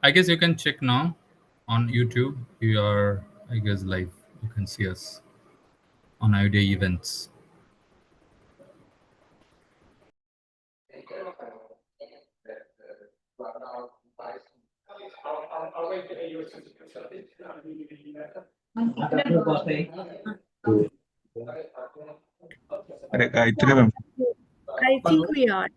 I guess you can check now on YouTube. We are, I guess, live. You can see us on IODA events. अरे Gayatri ma'am I think we are.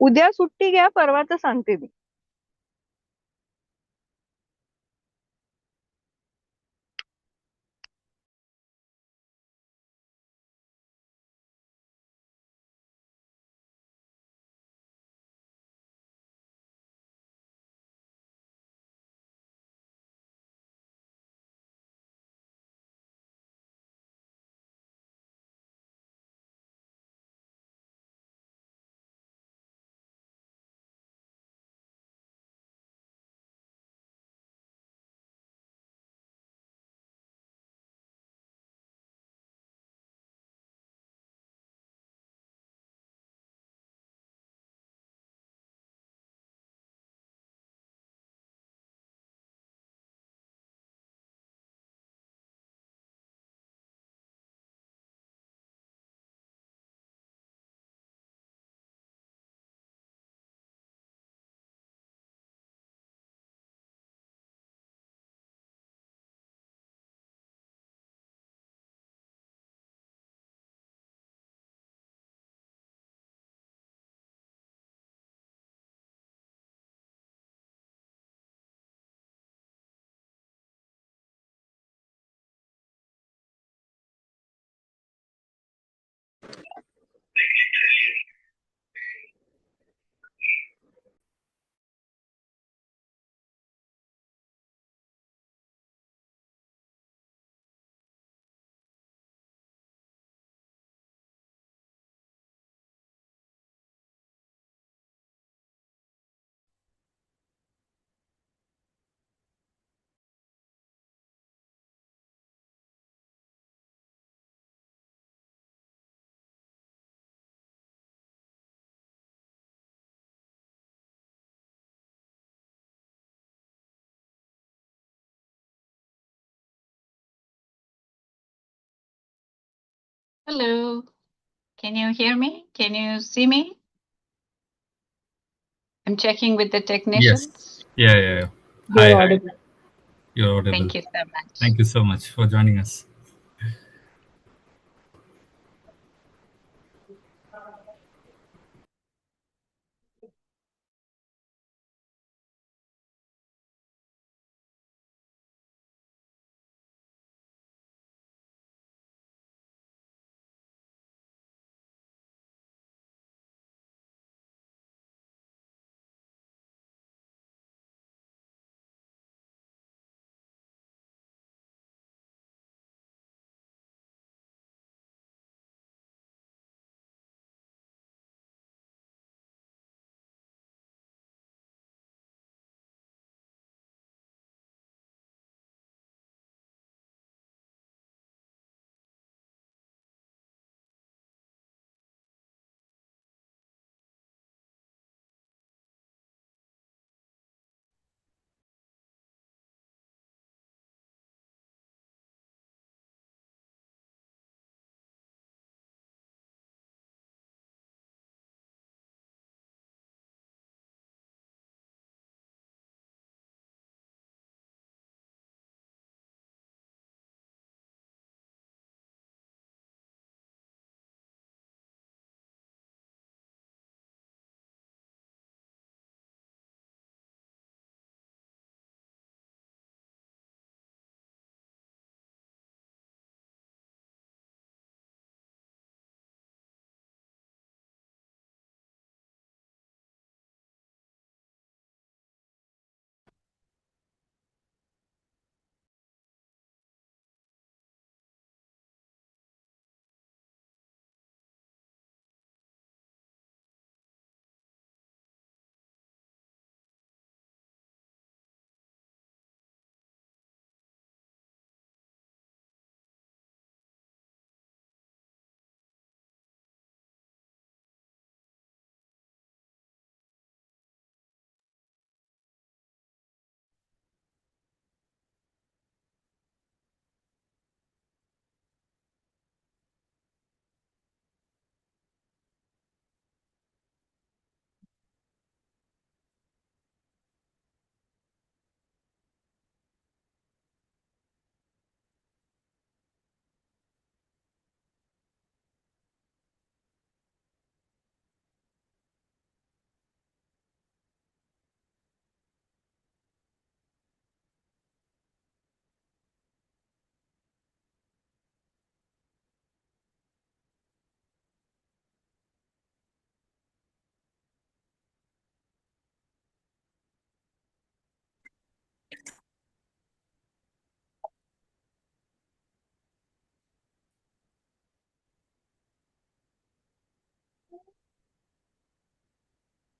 उद्या सुट्टी घ्या, परवाचं सांगते मी. Hello. Can you hear me? Can you see me? I'm checking with the Yes. technicians. Yeah. You're Hi. audible. You're audible. Thank you so much. Thank you so much for joining us.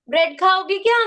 Bread खाओगी क्या?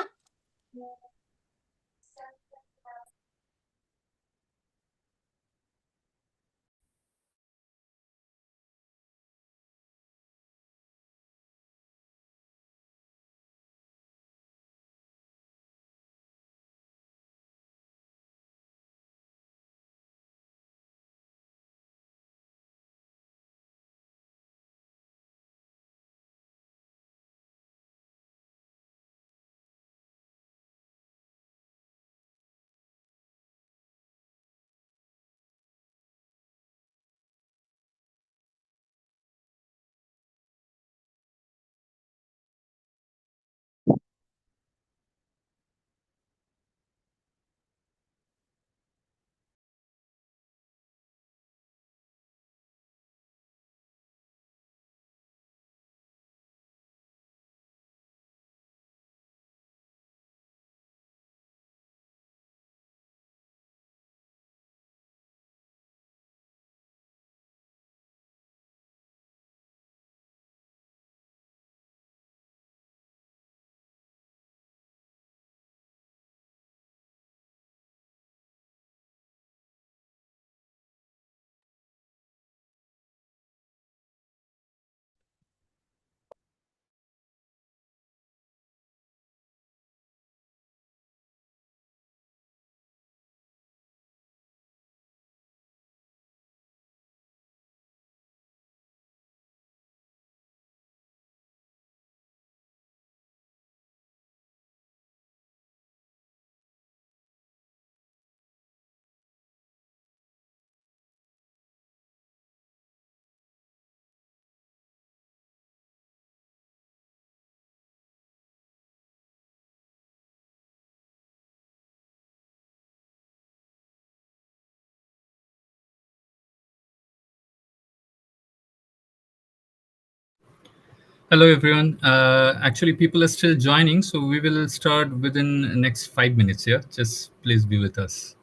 Hello, everyone. Actually, people are still joining, so we will start within the next 5 minutes. Yeah, just please be with us.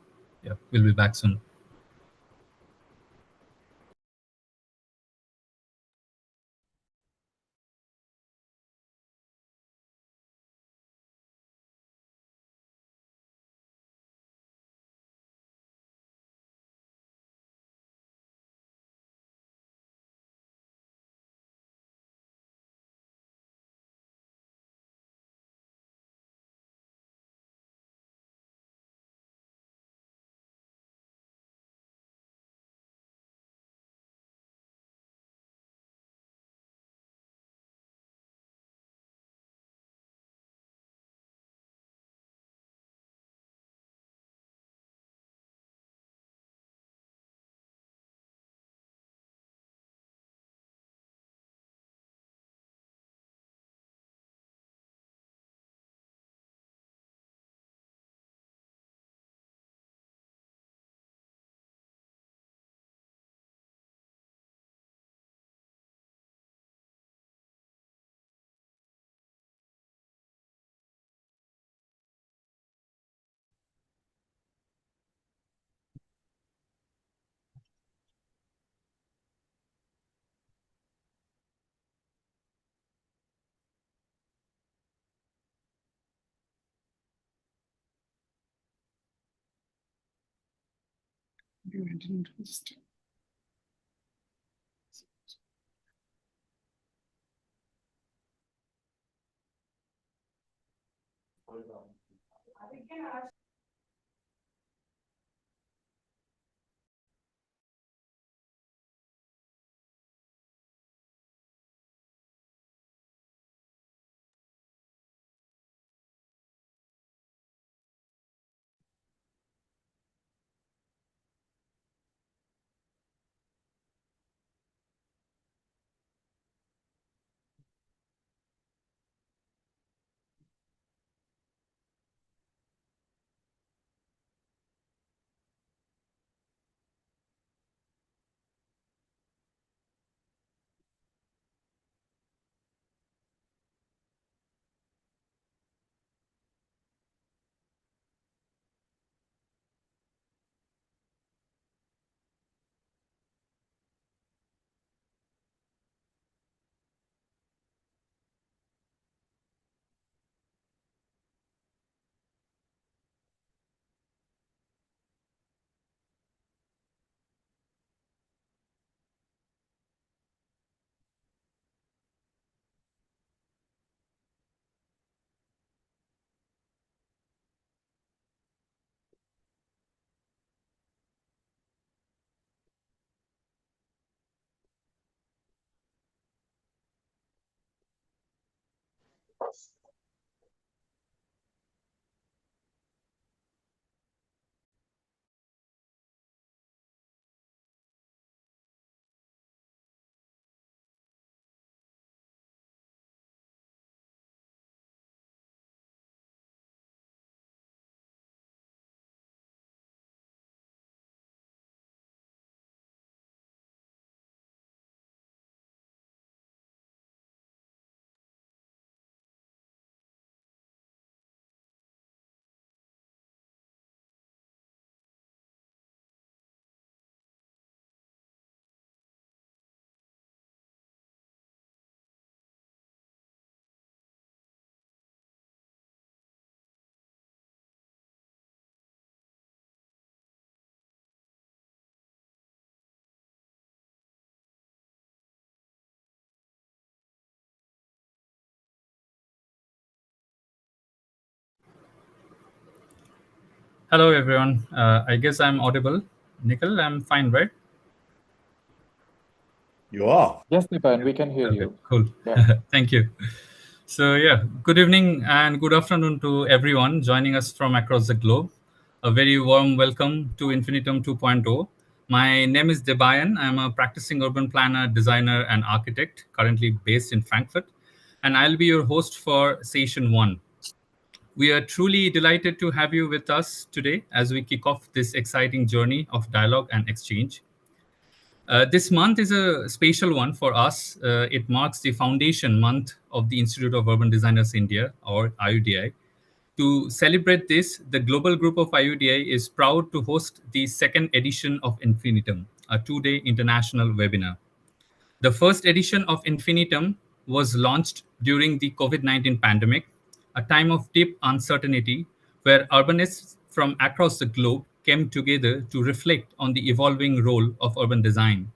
Yeah, we'll be back soon. Hello, everyone. I guess I'm audible. Nikhil, I'm fine, right? You are. Yes, Nipan, we can hear Okay, you. cool. Yeah. Thank you. So, yeah, good evening and good afternoon to everyone joining us from across the globe. A very warm welcome to Infinitum 2.0. My name is Debayan. I'm a practicing urban planner, designer, and architect, currently based in Frankfurt. And I'll be your host for Session 1. We are truly delighted to have you with us today as we kick off this exciting journey of dialogue and exchange. This month is a special one for us. It marks the foundation month of the Institute of Urban Designers India, or IUDI. To celebrate this, the global group of IUDI is proud to host the second edition of Infinitum, a two-day international webinar. The first edition of Infinitum was launched during the COVID-19 pandemic, a time of deep uncertainty where urbanists from across the globe came together to reflect on the evolving role of urban design.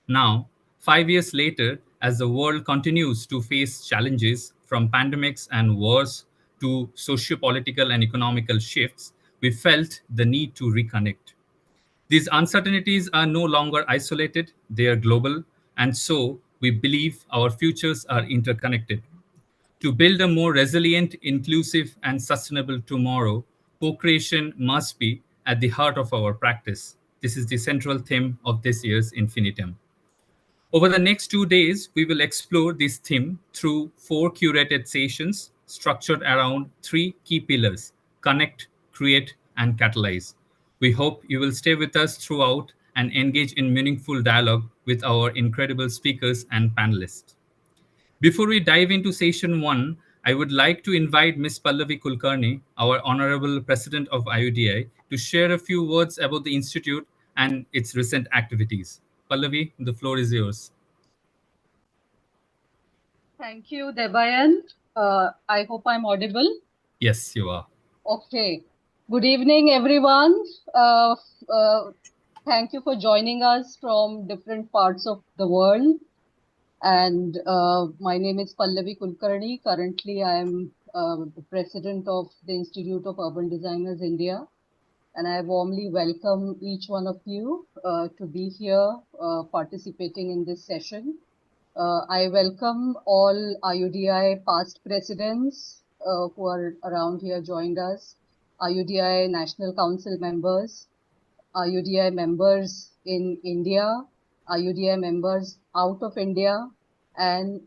Now, 5 years later, as the world continues to face challenges from pandemics and wars to socio-political and economical shifts, we felt the need to reconnect. These uncertainties are no longer isolated, they are global, and so we believe our futures are interconnected. To build a more resilient, inclusive, and sustainable tomorrow, co creation must be at the heart of our practice. This is the central theme of this year's Infinitum. Over the next 2 days, we will explore this theme through 4 curated sessions structured around 3 key pillars: connect, create, and catalyze. We hope you will stay with us throughout and engage in meaningful dialogue with our incredible speakers and panelists. Before we dive into session 1, I would like to invite Ms. Pallavi Kulkarni, our Honorable President of IUDI, to share a few words about the Institute and its recent activities. Pallavi, the floor is yours. Thank you, Debayan. I hope I'm audible. Yes, you are. Okay. Good evening, everyone. Uh, uh, Thank you for joining us from different parts of the world. And my name is Pallavi Kulkarni. Currently, I am the president of the Institute of Urban Designers India. And I warmly welcome each one of you to be here participating in this session. I welcome all IUDI past presidents who are around here joined us, IUDI National Council members, IUDI members in India, IUDI members out of India, and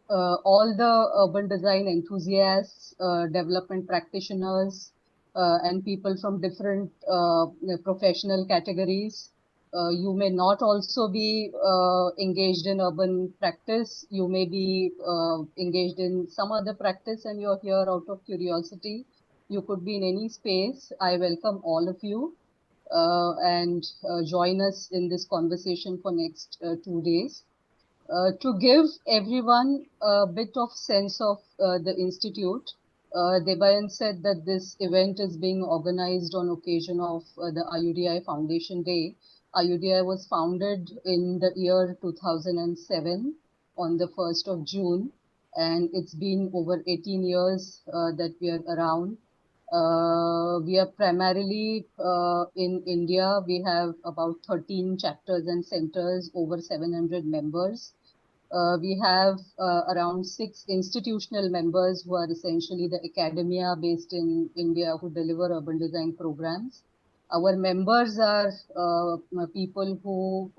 all the urban design enthusiasts, development practitioners, and people from different professional categories. You may not also be engaged in urban practice. You may be engaged in some other practice and you're here out of curiosity. You could be in any space. I welcome all of you and join us in this conversation for next 2 days. To give everyone a bit of sense of the Institute, Debayan said that this event is being organized on occasion of the IUDI Foundation Day. IUDI was founded in the year 2007 on the 1st of June, and it's been over 18 years that we are around. We are primarily in India. We have about 13 chapters and centers, over 700 members. We have around 6 institutional members who are essentially the academia based in India who deliver urban design programs. Our members are people who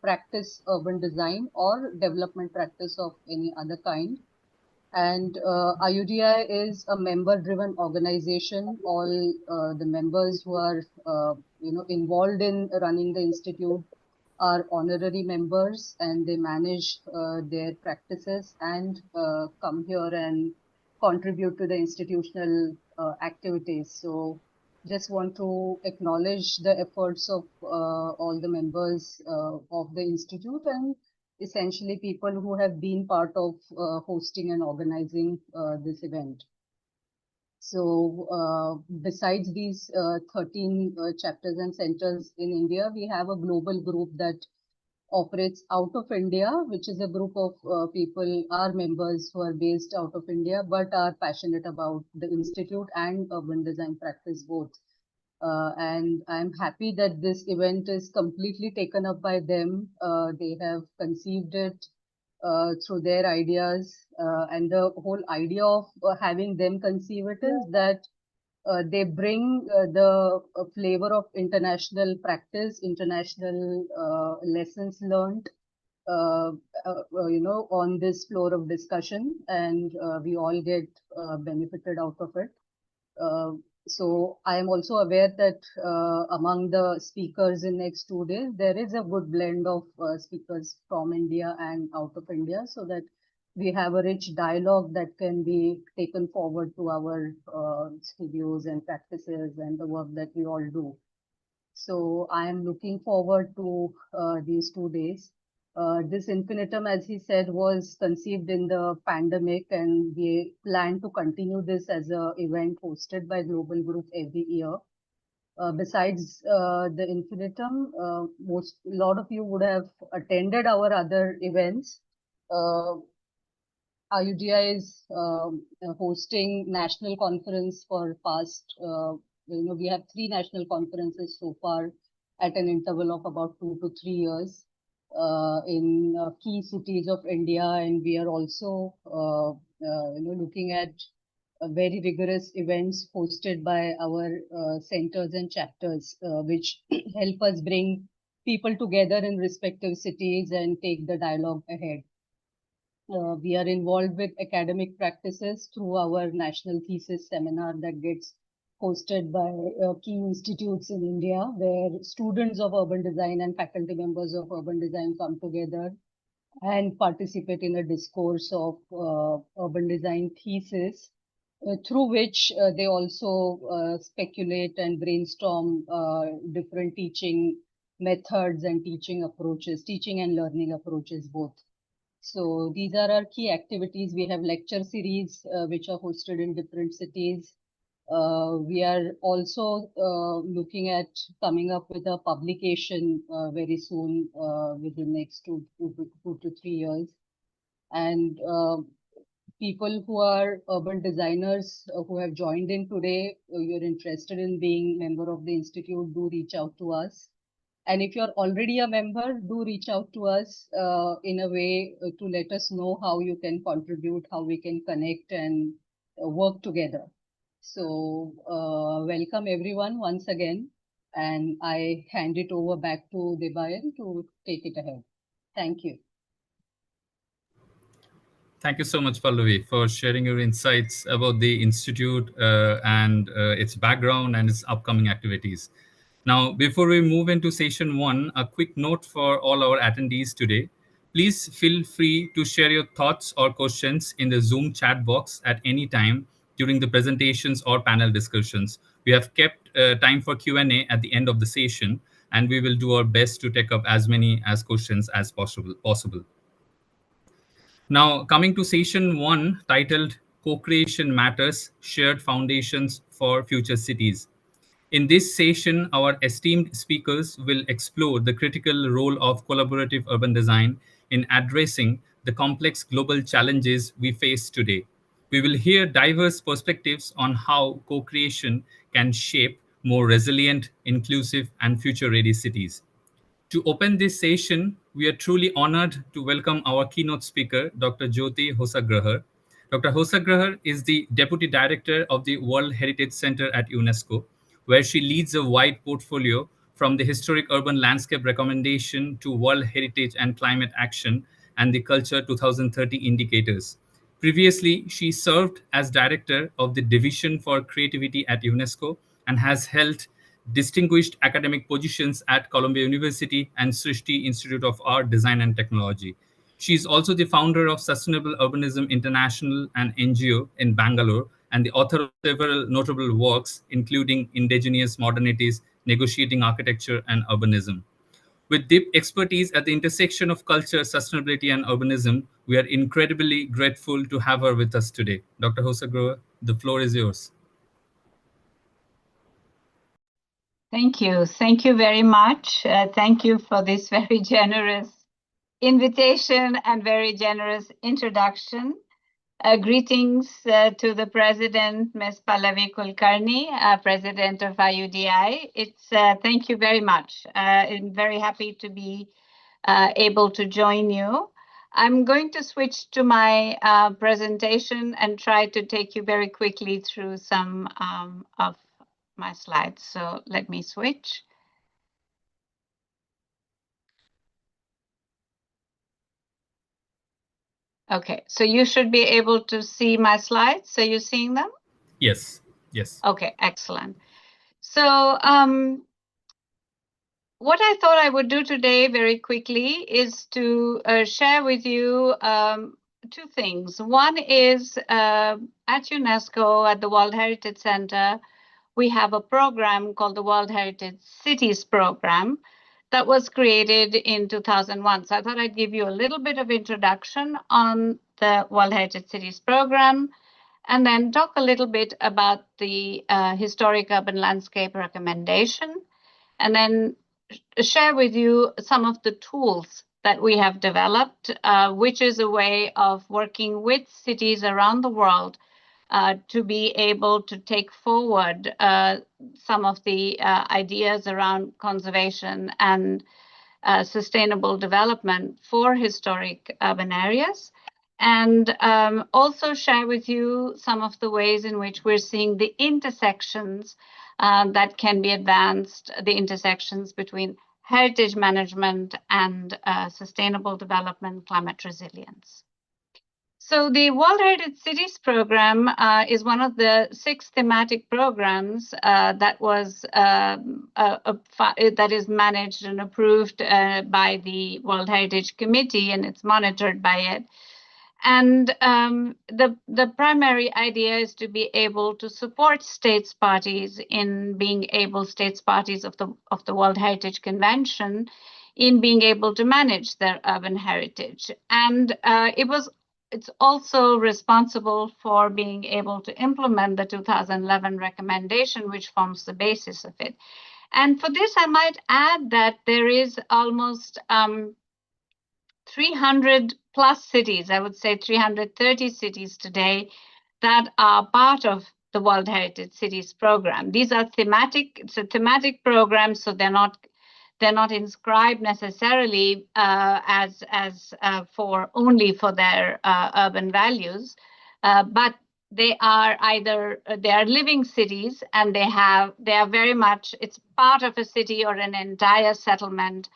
practice urban design or development practice of any other kind. And IUDI is a member-driven organization. All the members who are, involved in running the institute are honorary members, and they manage their practices and come here and contribute to the institutional activities. So, just want to acknowledge the efforts of all the members of the institute and essentially people who have been part of hosting and organizing this event. So besides these 13 chapters and centers in India, we have a global group that operates out of India, which is a group of people, our members who are based out of India, but are passionate about the Institute and urban design practice both. And I'm happy that this event is completely taken up by them. They have conceived it through their ideas. And the whole idea of having them conceive it is that they bring the flavor of international practice, international lessons learned, uh, on this floor of discussion, and we all get benefited out of it. Uh, so I am also aware that among the speakers in next 2 days, there is a good blend of speakers from India and out of India, so that we have a rich dialogue that can be taken forward to our studios and practices and the work that we all do. So I am looking forward to these 2 days. This infinitum, as he said, was conceived in the pandemic, and we plan to continue this as an event hosted by Global Group every year. Besides the infinitum, a lot of you would have attended our other events. IUDI is hosting national conference for past, we have 3 national conferences so far at an interval of about 2 to 3 years in key cities of India. And we are also, looking at very rigorous events hosted by our centers and chapters, which help us bring people together in respective cities and take the dialogue ahead. We are involved with academic practices through our national thesis seminar that gets hosted by key institutes in India, where students of urban design and faculty members of urban design come together and participate in a discourse of urban design thesis, through which they also speculate and brainstorm different teaching methods and teaching approaches, teaching and learning approaches both. So these are our key activities. We have lecture series which are hosted in different cities. We are also looking at coming up with a publication very soon within the next 2 to 3 years. And people who are urban designers who have joined in today, you're interested in being member of the institute, do reach out to us. And if you're already a member, do reach out to us in a way to let us know how you can contribute, how we can connect and work together. So welcome everyone once again. And I hand it over back to Debayan to take it ahead. Thank you. Thank you so much, Pallavi, for sharing your insights about the Institute and its background and its upcoming activities. Now, before we move into session one, a quick note for all our attendees today. Please feel free to share your thoughts or questions in the Zoom chat box at any time during the presentations or panel discussions. We have kept time for Q&A at the end of the session, and we will do our best to take up as many as questions as possible. Now, coming to session one, titled Co-Creation Matters, Shared Foundations for Future Cities. In this session, our esteemed speakers will explore the critical role of collaborative urban design in addressing the complex global challenges we face today. We will hear diverse perspectives on how co-creation can shape more resilient, inclusive, and future-ready cities. To open this session, we are truly honored to welcome our keynote speaker, Dr. Jyoti Hosagrahar. Dr. Hosagrahar is the Deputy Director of the World Heritage Center at UNESCO, where she leads a wide portfolio from the Historic Urban Landscape Recommendation to World Heritage and Climate Action and the Culture 2030 indicators. Previously, she served as Director of the Division for Creativity at UNESCO and has held distinguished academic positions at Columbia University and Srishti Institute of Art, Design and Technology. She is also the founder of Sustainable Urbanism International, an NGO in Bangalore, and the author of several notable works, including Indigenous Modernities, Negotiating Architecture, and Urbanism. With deep expertise at the intersection of culture, sustainability, and urbanism, we are incredibly grateful to have her with us today. Dr. Hosagrahar, the floor is yours. Thank you. Thank you very much. Thank you for this very generous invitation and very generous introduction. Greetings to the President, Ms. Pallavi Kulkarni, President of IUDI. Thank you very much. I'm very happy to be able to join you. I'm going to switch to my presentation and try to take you very quickly through some of my slides. So let me switch. Okay, so you should be able to see my slides. So you're seeing them? Yes. Yes. Okay, excellent. So what I thought I would do today very quickly is to share with you two things. One is at UNESCO, at the World Heritage Center, we have a program called the World Heritage Cities Program that was created in 2001. So I thought I'd give you a little bit of introduction on the World Heritage Cities Program, and then talk a little bit about the Historic Urban Landscape recommendation, and then share with you some of the tools that we have developed, which is a way of working with cities around the world to be able to take forward some of the ideas around conservation and sustainable development for historic urban areas, and also share with you some of the ways in which we're seeing the intersections that can be advanced, the intersections between heritage management and sustainable development, climate resilience. So the World Heritage Cities Program is one of the 6 thematic programs that is managed and approved by the World Heritage Committee, and it's monitored by it. And the primary idea is to be able to support states parties in being able, states parties of the World Heritage Convention, in being able to manage their urban heritage. And it's also responsible for being able to implement the 2011 recommendation, which forms the basis of it. And for this, I might add that there is almost 300 plus cities, I would say 330 cities today, that are part of the World Heritage Cities Program. These are thematic, it's a thematic program, so they're not inscribed necessarily for only for their urban values, but they are either they are living cities, and they are very much, it's part of a city or an entire settlement,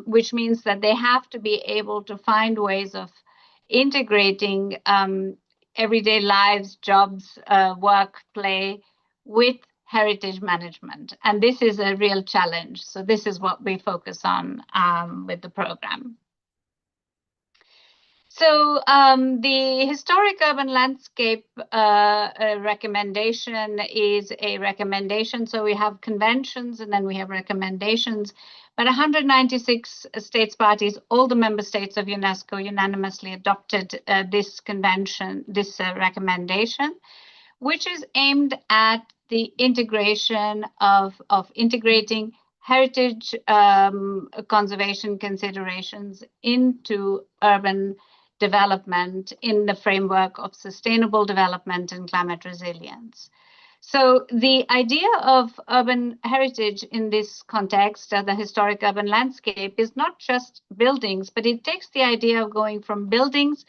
which means that they have to be able to find ways of integrating everyday lives, jobs, work, play with heritage management. And this is a real challenge. So this is what we focus on with the program. So the Historic Urban Landscape recommendation is a recommendation. So we have conventions and then we have recommendations. But 196 states parties, all the member states of UNESCO, unanimously adopted this convention, this recommendation, which is aimed at the integration of integrating heritage conservation considerations into urban development in the framework of sustainable development and climate resilience. So the idea of urban heritage in this context, the historic urban landscape, is not just buildings, but it takes the idea of going from buildings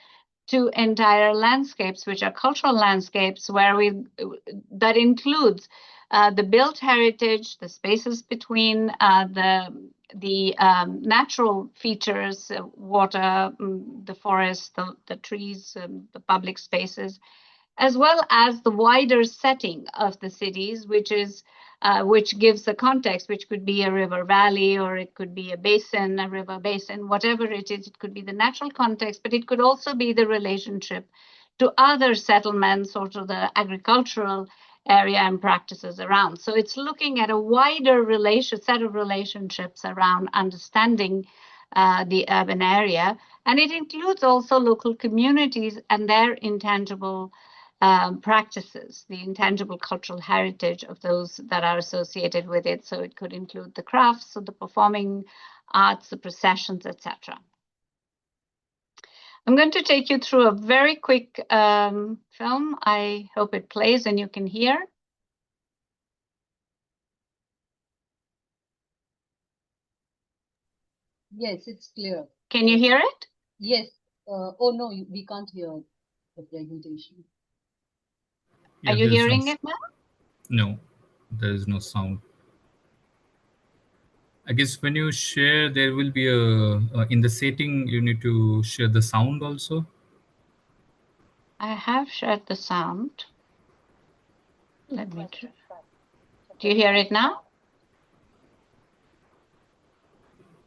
to entire landscapes, which are cultural landscapes, that includes the built heritage, the spaces between the natural features, water, the forest, the trees, the public spaces, as well as the wider setting of the cities, which gives the context, which could be a river valley, or it could be a basin, a river basin, whatever it is. It could be the natural context, but it could also be the relationship to other settlements or to the agricultural area and practices around. So it's looking at a wider set of relationships around understanding the urban area. And it includes also local communities and their intangible practices, the intangible cultural heritage of those that are associated with it. So it could include the crafts, so the performing arts, the processions, etc. I'm going to take you through a very quick film. I hope it plays and you can hear. Yes, it's clear. Can you hear it? Yes. Oh no, we can't hear the presentation. Yeah, Are you there is hearing no, it now? no, there is no sound. I guess when you share, there will be in the setting, you need to share the sound also. I have shared the sound. Let me try. Do you hear it now?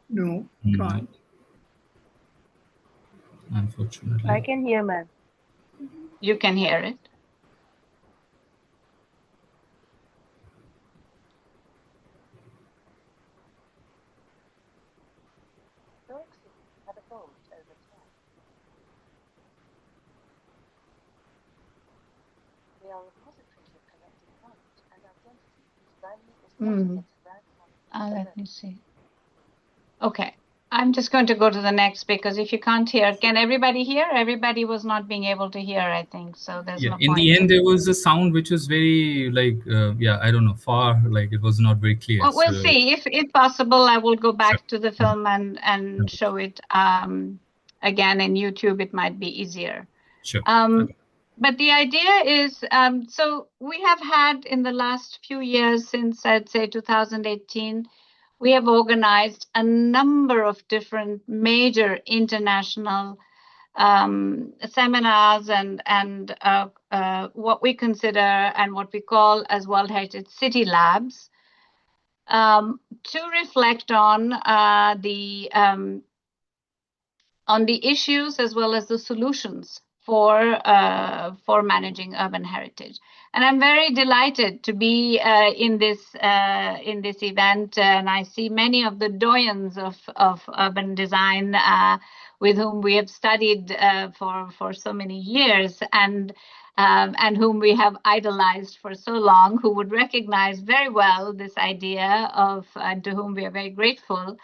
No, No, can't. unfortunately. I can hear, ma'am. You can hear it. Let me see. Okay, I'm just going to go to the next because if you can't hear, can everybody hear? Everybody was not being able to hear, I think, so there's Yeah, no in the point. end, there was a sound which was very like, yeah, I don't know, far, like it was not very clear. Well, we'll So, see. If possible, I will go sure. back to the film and show it again in YouTube. It might be easier. Sure. Okay. But the idea is, so we have had in the last few years, since I'd say 2018, we have organized a number of different major international seminars and what we consider and what we call as World Heritage City Labs to reflect on the issues as well as the solutions for managing urban heritage. And I'm very delighted to be in this event, and I see many of the doyens of urban design with whom we have studied for so many years, and whom we have idolized for so long, who would recognize very well this idea of, to whom we are very grateful.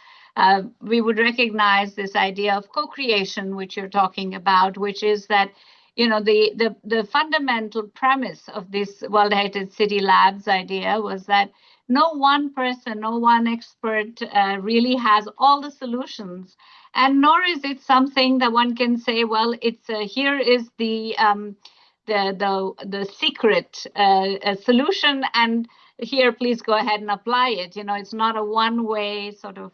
We would recognize this idea of co-creation, which you're talking about, which is that, you know, the fundamental premise of this World Heritage City Labs idea was that no one person, no one expert really has all the solutions, and nor is it something that one can say, well, it's here is the secret solution, and here, please go ahead and apply it. You know, it's not a one-way sort of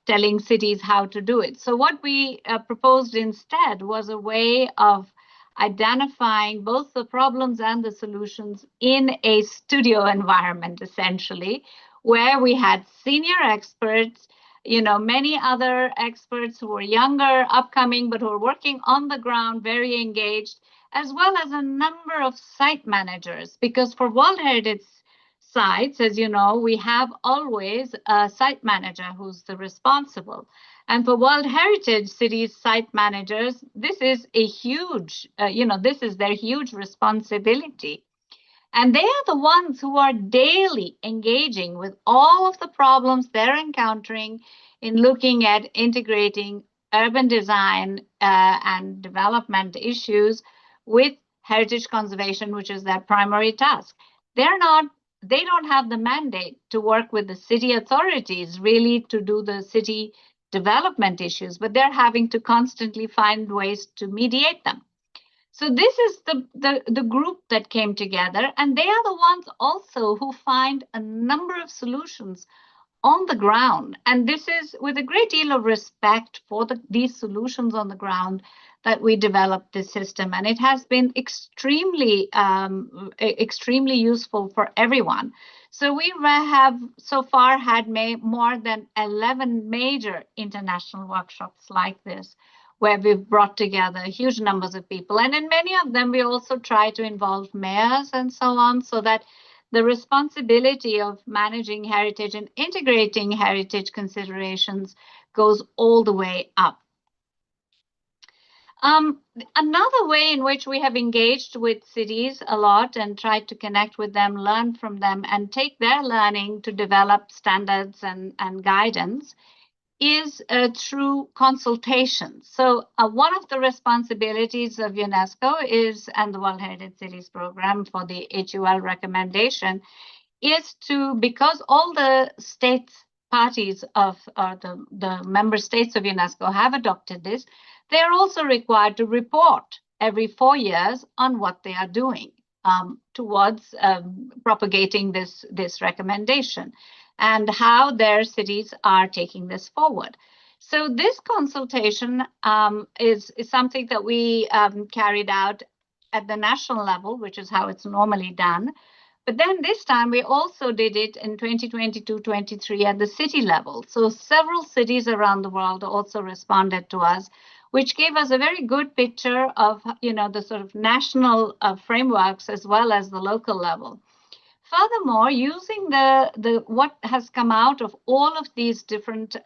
telling cities how to do it. So what we proposed instead was a way of identifying both the problems and the solutions in a studio environment, essentially, where we had senior experts, you know, many other experts who were younger, upcoming, but who were working on the ground, very engaged, as well as a number of site managers, because for World Heritage sites, as you know, we have always a site manager who's the responsible. And for World Heritage Cities site managers, this is a huge, this is their huge responsibility. And they are the ones who are daily engaging with all of the problems they're encountering in looking at integrating urban design and development issues with heritage conservation, which is their primary task. They don't have the mandate to work with the city authorities really to do the city development issues, but they're having to constantly find ways to mediate them. So this is the group that came together, and they are the ones also who find a number of solutions on the ground. And this is with a great deal of respect for these solutions on the ground that we developed this system. And it has been extremely useful for everyone. So we have so far had more than 11 major international workshops like this, where we've brought together huge numbers of people. And in many of them, we also try to involve mayors and so on, so that the responsibility of managing heritage and integrating heritage considerations goes all the way up. Another way in which we have engaged with cities a lot and tried to connect with them, learn from them, and take their learning to develop standards and guidance is through consultation. So one of the responsibilities of UNESCO is, and the World Heritage Cities Program for the HUL recommendation, is to, because all the states parties of the member states of UNESCO have adopted this, they are also required to report every 4 years on what they are doing towards propagating this recommendation and how their cities are taking this forward. So this consultation is something that we carried out at the national level, which is how it's normally done. But then this time we also did it in 2022-23 at the city level. So several cities around the world also responded to us, which gave us a very good picture of, the sort of national frameworks as well as the local level. Furthermore, using the what has come out of all of these different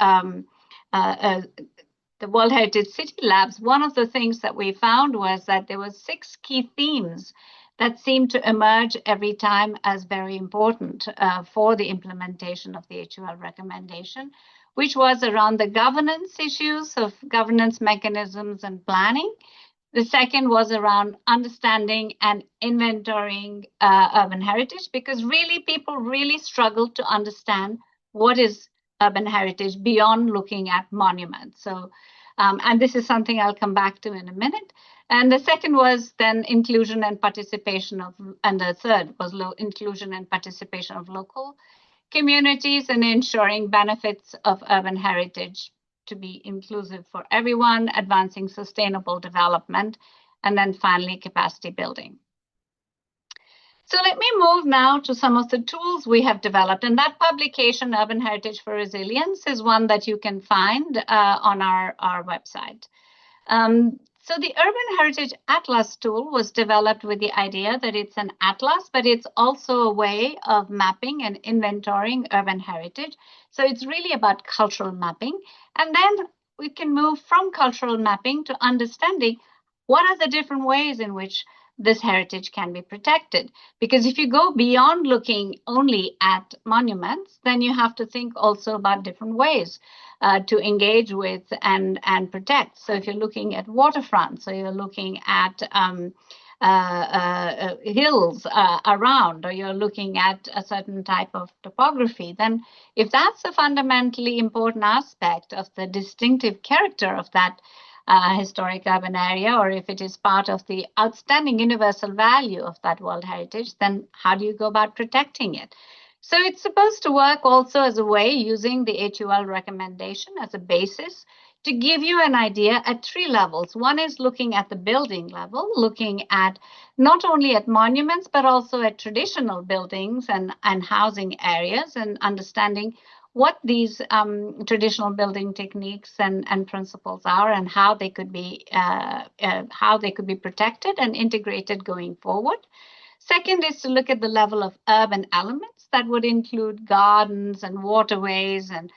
the World Heritage City Labs, one of the things that we found was that there were 6 key themes that seemed to emerge every time as very important for the implementation of the HUL recommendation, which was around the governance issues of governance mechanisms and planning. The second was around understanding and inventorying urban heritage, because really people really struggle to understand what is urban heritage beyond looking at monuments. So, and this is something I'll come back to in a minute. And the second was then inclusion and participation of, and the third was inclusion and participation of local communities and ensuring benefits of urban heritage to be inclusive for everyone, advancing sustainable development, and then finally capacity building. So let me move now to some of the tools we have developed. And that publication, Urban Heritage for Resilience, is one that you can find on our website. So the Urban Heritage Atlas tool was developed with the idea that it's an atlas, but it's also a way of mapping and inventorying urban heritage. So it's really about cultural mapping. And then we can move from cultural mapping to understanding what are the different ways in which this heritage can be protected. Because if you go beyond looking only at monuments, then you have to think also about different ways to engage with and protect. So if you're looking at waterfront, so you're looking at hills around, or you're looking at a certain type of topography, then if that's a fundamentally important aspect of the distinctive character of that historic urban area, or if it is part of the outstanding universal value of that World Heritage, then how do you go about protecting it? So it's supposed to work also as a way using the HUL recommendation as a basis to give you an idea at 3 levels. One is looking at the building level, looking at not only at monuments, but also at traditional buildings and housing areas, and understanding what these traditional building techniques and principles are, and how they could be protected and integrated going forward. Second is to look at the level of urban elements that would include gardens and waterways and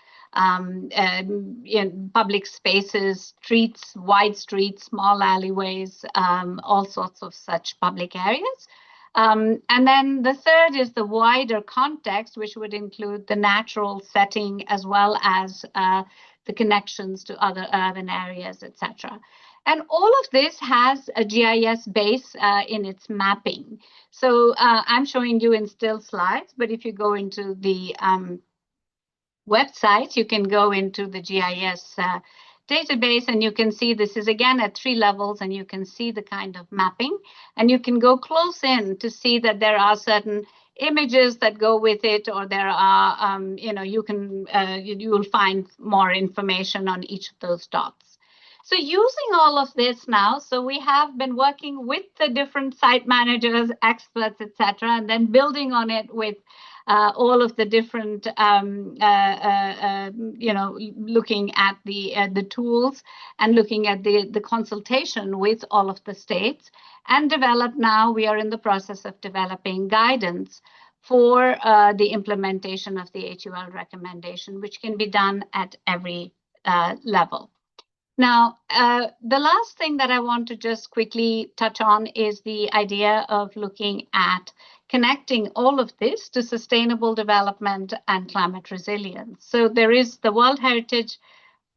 public spaces, streets, wide streets, small alleyways, all sorts of such public areas. And then the third is the wider context, which would include the natural setting as well as the connections to other urban areas, etc. And all of this has a GIS base in its mapping. So I'm showing you in still slides, but if you go into the website, you can go into the GIS database, and you can see this is again at 3 levels, and you can see the kind of mapping, and you can go close in to see that there are certain images that go with it, or there are, you will find more information on each of those dots. So using all of this now, so we have been working with the different site managers, experts, etc., and then building on it with all of the different, looking at the tools and looking at the consultation with all of the states, and we are in the process of developing guidance for the implementation of the HUL recommendation, which can be done at every level. Now, the last thing that I want to just quickly touch on is the idea of looking at connecting all of this to sustainable development and climate resilience. So there is the World Heritage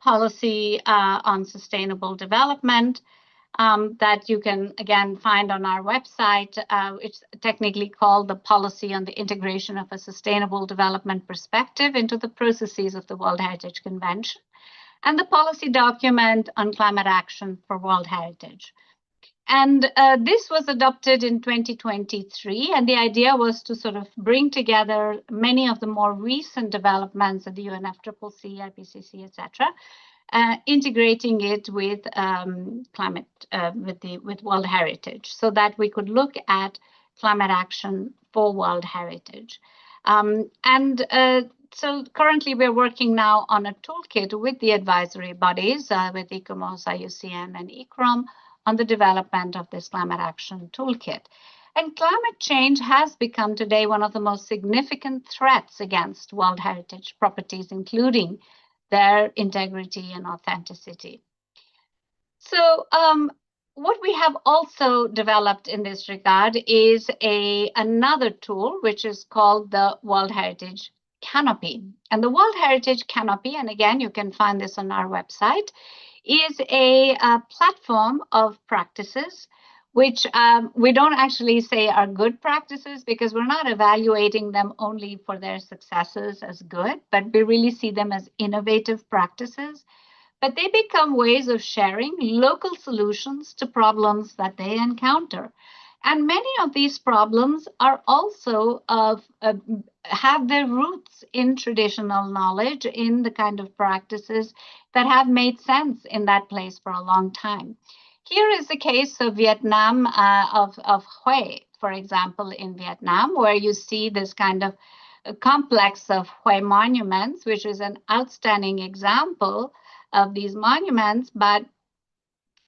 policy on sustainable development that you can, again, find on our website. It's technically called the Policy on the Integration of a Sustainable Development Perspective into the Processes of the World Heritage Convention, and the Policy Document on Climate Action for World Heritage. And this was adopted in 2023, and the idea was to sort of bring together many of the more recent developments at the UNFCCC, IPCC, etc., integrating it with climate, with World Heritage, so that we could look at climate action for World Heritage. So currently we're working now on a toolkit with the advisory bodies, with ICOMOS, IUCN, and ICROM, on the development of this climate action toolkit. And climate change has become today one of the most significant threats against World Heritage properties, including their integrity and authenticity. So what we have also developed in this regard is another tool, which is called the World Heritage Canopy. And the World Heritage Canopy, and again, you can find this on our website, is a platform of practices which we don't actually say are good practices, because we're not evaluating them only for their successes as good, but we really see them as innovative practices. But they become ways of sharing local solutions to problems that they encounter. And many of these problems are also have their roots in traditional knowledge, in the kind of practices that have made sense in that place for a long time. Here is the case of Vietnam, of Hue, for example, in Vietnam, where you see this kind of complex of Hue monuments, which is an outstanding example of these monuments, but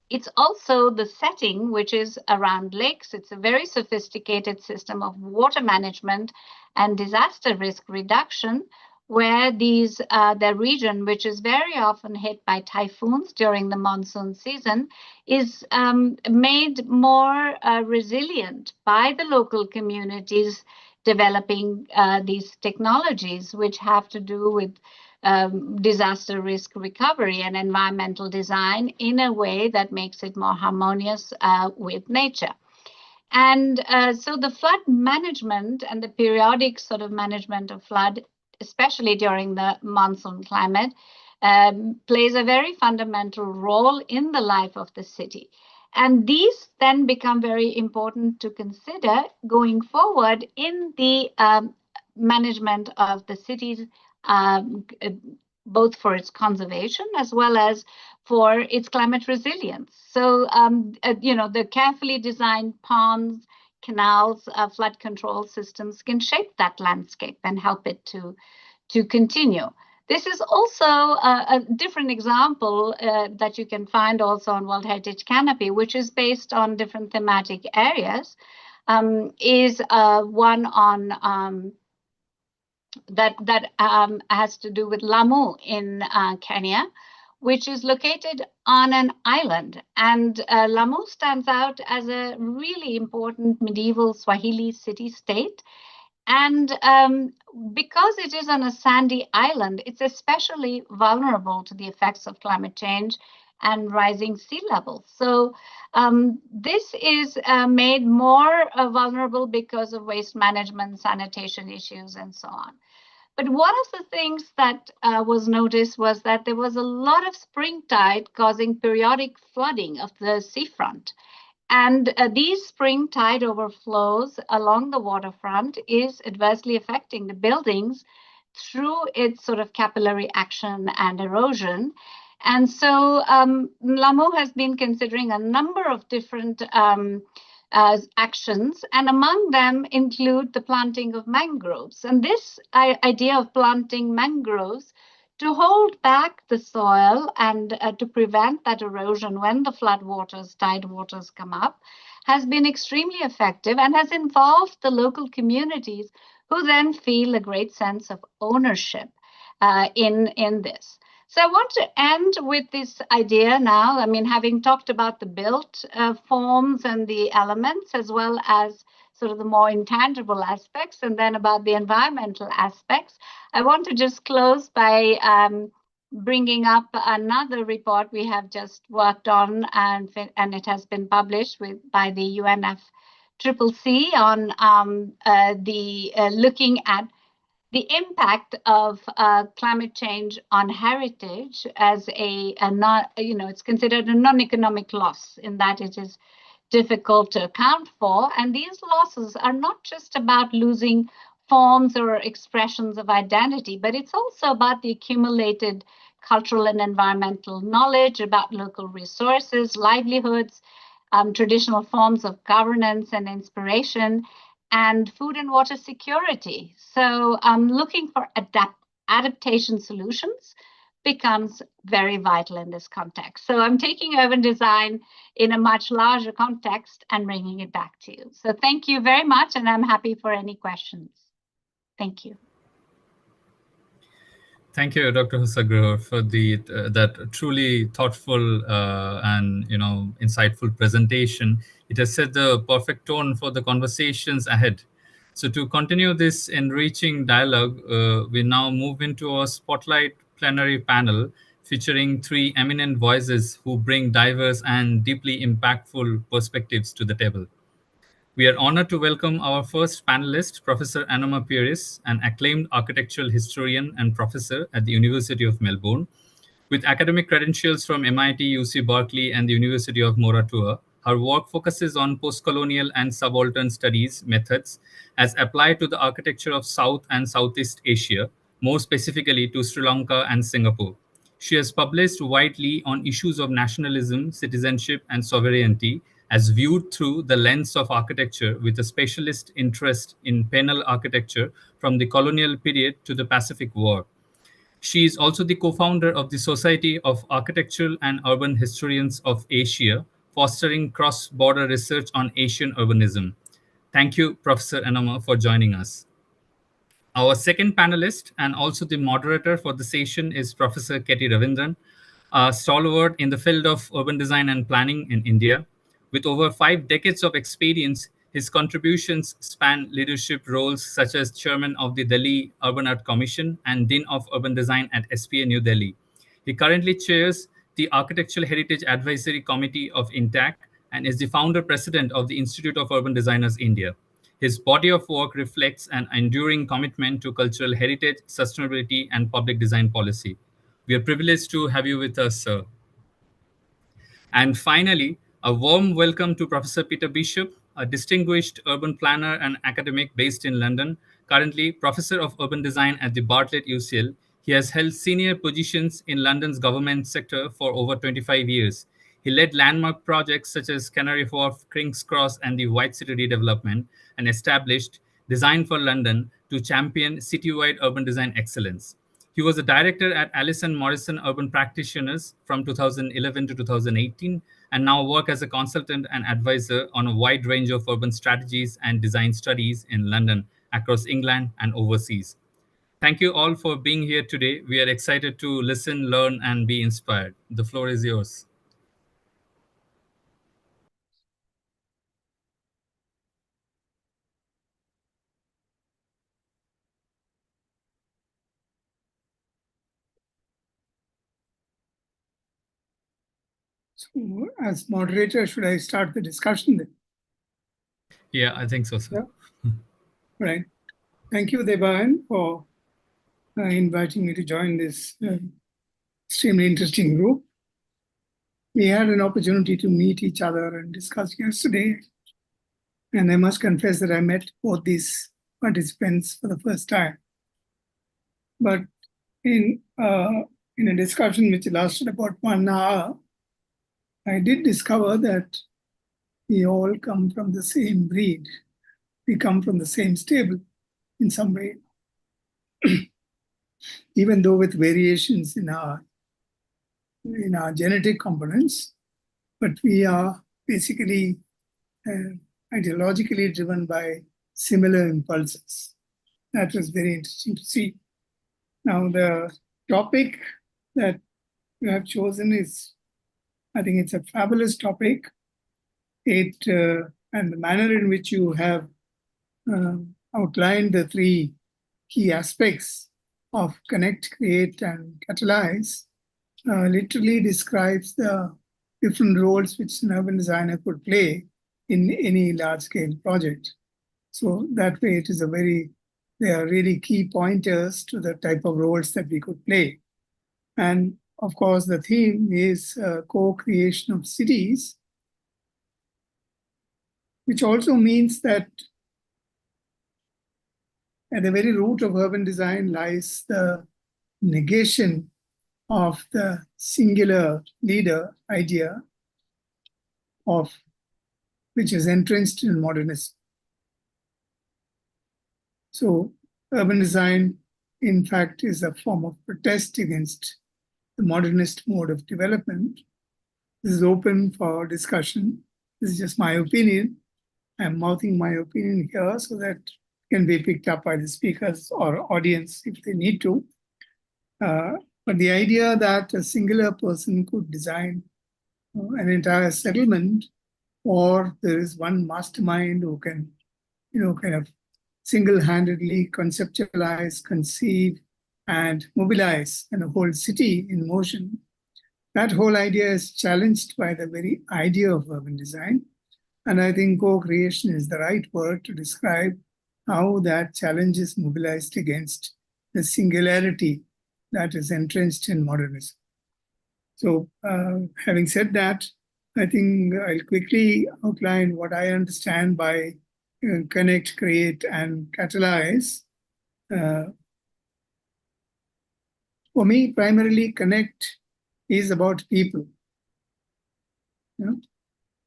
it's also the setting, which is around lakes. It's a very sophisticated system of water management and disaster risk reduction, where the region, which is very often hit by typhoons during the monsoon season, is made more resilient by the local communities developing these technologies, which have to do with disaster risk recovery and environmental design in a way that makes it more harmonious with nature. And so the flood management and the periodic sort of management of flood, especially during the monsoon climate, plays a very fundamental role in the life of the city. And these then become very important to consider going forward in the management of the cities, both for its conservation as well as for its climate resilience. So, the carefully designed ponds, canals, flood control systems can shape that landscape and help it to continue. This is also a different example that you can find also on World Heritage Canopy, which is based on different thematic areas, is one on that has to do with Lamu in Kenya, which is located on an island. And Lamu stands out as a really important medieval Swahili city-state. And because it is on a sandy island, it's especially vulnerable to the effects of climate change and rising sea levels. So this is made more vulnerable because of waste management, sanitation issues, and so on. But one of the things that was noticed was that there was a lot of spring tide causing periodic flooding of the seafront. And these spring tide overflows along the waterfront is adversely affecting the buildings through its sort of capillary action and erosion. And so Lamu has been considering a number of different actions, and among them include the planting of mangroves. And this idea of planting mangroves to hold back the soil and to prevent that erosion when the flood waters, tide waters come up, has been extremely effective and has involved the local communities, who then feel a great sense of ownership in this. So I want to end with this idea now. I mean, having talked about the built forms and the elements, as well as sort of the more intangible aspects, and then about the environmental aspects, I want to just close by bringing up another report we have just worked on, and it has been published by the UNFCCC on looking at the impact of climate change on heritage as it's considered a non-economic loss in that it is difficult to account for. And these losses are not just about losing forms or expressions of identity, but it's also about the accumulated cultural and environmental knowledge about local resources, livelihoods, traditional forms of governance and inspiration, and food and water security. So looking for adaptation solutions becomes very vital in this context. So I'm taking urban design in a much larger context and bringing it back to you. So thank you very much, and I'm happy for any questions. Thank you. Thank you, Dr. Hosagroh, for that truly thoughtful and insightful presentation. It has set the perfect tone for the conversations ahead. So to continue this enriching dialogue, we now move into our spotlight plenary panel featuring three eminent voices who bring diverse and deeply impactful perspectives to the table. We are honored to welcome our first panelist, Professor Anoma Pieris, an acclaimed architectural historian and professor at the University of Melbourne. With academic credentials from MIT, UC Berkeley, and the University of Moratuwa, her work focuses on post-colonial and subaltern studies methods as applied to the architecture of South and Southeast Asia, more specifically to Sri Lanka and Singapore. She has published widely on issues of nationalism, citizenship, and sovereignty as viewed through the lens of architecture, with a specialist interest in penal architecture from the colonial period to the Pacific War. She is also the co-founder of the Society of Architectural and Urban Historians of Asia, fostering cross-border research on Asian urbanism. Thank you, Professor Anoma, for joining us. Our second panelist and also the moderator for the session is Professor Ketty Ravindran, a stalwart in the field of urban design and planning in India. With over 5 decades of experience, his contributions span leadership roles such as chairman of the Delhi Urban Art Commission and Dean of Urban Design at SPA New Delhi. He currently chairs the Architectural Heritage Advisory Committee of INTAC and is the founder president of the Institute of Urban Designers India. His body of work reflects an enduring commitment to cultural heritage, sustainability, and public design policy. We are privileged to have you with us, sir. And finally, a warm welcome to Professor Peter Bishop, a distinguished urban planner and academic based in London, currently Professor of Urban Design at the Bartlett UCL. He has held senior positions in London's government sector for over 25 years. He led landmark projects such as Canary Wharf, King's Cross, and the White City redevelopment, and established Design for London to champion citywide urban design excellence. He was a director at Allison Morrison Urban Practitioners from 2011 to 2018, and now work as a consultant and advisor on a wide range of urban strategies and design studies in London, across England, and overseas. Thank you all for being here today. We are excited to listen, learn, and be inspired. The floor is yours. So, as moderator, should I start the discussion then? Yeah, I think so, sir. Yeah. Right. Thank you, Debayan, for inviting me to join this extremely interesting group. We had an opportunity to meet each other and discuss yesterday, and I must confess that I met both these participants for the first time. But in a discussion which lasted about 1 hour, I did discover that we all come from the same breed. We come from the same stable in some way, even though with variations in our genetic components, but we are basically ideologically driven by similar impulses. That was very interesting to see. Now, the topic that you have chosen is, I think it's a fabulous topic. And the manner in which you have outlined the three key aspects of connect, create, and catalyze literally describes the different roles which an urban designer could play in any large-scale project. So that way, they are really key pointers to the type of roles that we could play. And of course, the theme is co-creation of cities, which also means that at the very root of urban design lies the negation of the singular leader idea of which is entrenched in modernism. So urban design, in fact, is a form of protest against the modernist mode of development. This is open for discussion. This is just my opinion. I'm mouthing my opinion here so that it can be picked up by the speakers or audience if they need to. But the idea that a singular person could design an entire settlement, or there is one mastermind who can, kind of single-handedly conceptualize, conceive, and mobilize a whole city in motion, that whole idea is challenged by the very idea of urban design. And I think co-creation is the right word to describe how that challenge is mobilized against the singularity that is entrenched in modernism. So having said that, I think I'll quickly outline what I understand by connect, create, and catalyze. For me, primarily connect is about people.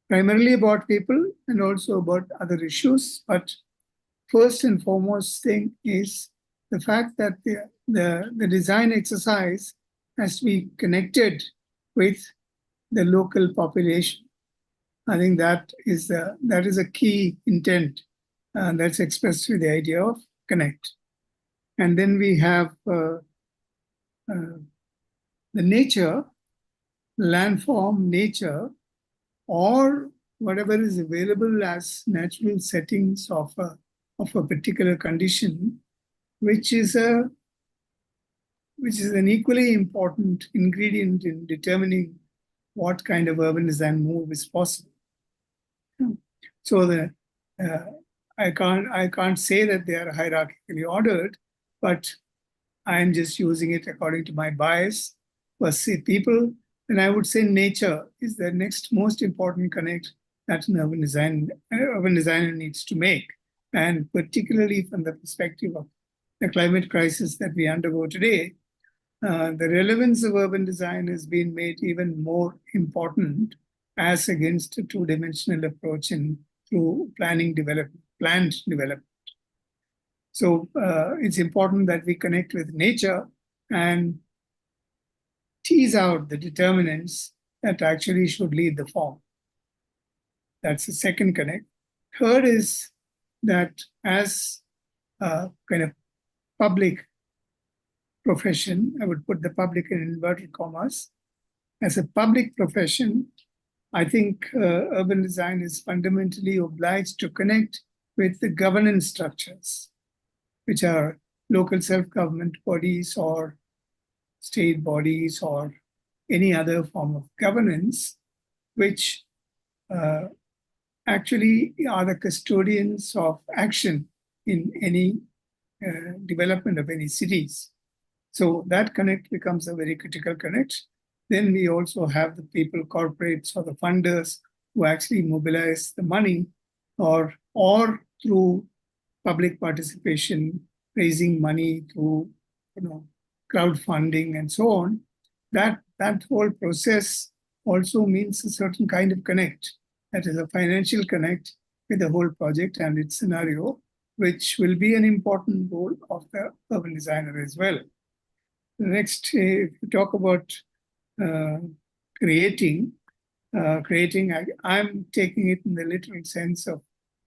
Primarily about people and also about other issues. But first and foremost thing is the fact that the design exercise has to be connected with the local population. I think that is a key intent that's expressed through the idea of connect. And then we have the nature, landform, nature, or whatever is available as natural settings of a particular condition, which is an equally important ingredient in determining what kind of urban design move is possible. So I can't say that they are hierarchically ordered, but I'm just using it according to my bias. For say people, then I would say nature is the next most important connect that an urban designer needs to make, and particularly from the perspective of the climate crisis that we undergo today. The relevance of urban design has been made even more important as against a two-dimensional approach through planned development. So it's important that we connect with nature and tease out the determinants that actually should lead the form. That's the second connect. Third is that as a kind of public profession, I would put the public in inverted commas, as a public profession, I think urban design is fundamentally obliged to connect with the governance structures, which are local self-government bodies or state bodies or any other form of governance, which actually are the custodians of action in any development of any cities. So that connect becomes a very critical connect. Then we also have the people, corporates, or the funders who actually mobilize the money or through public participation, raising money through crowdfunding and so on. That whole process also means a certain kind of connect. That is a financial connect with the whole project and its scenario, which will be an important role of the urban designer as well. Next, if you talk about creating, I'm taking it in the literal sense of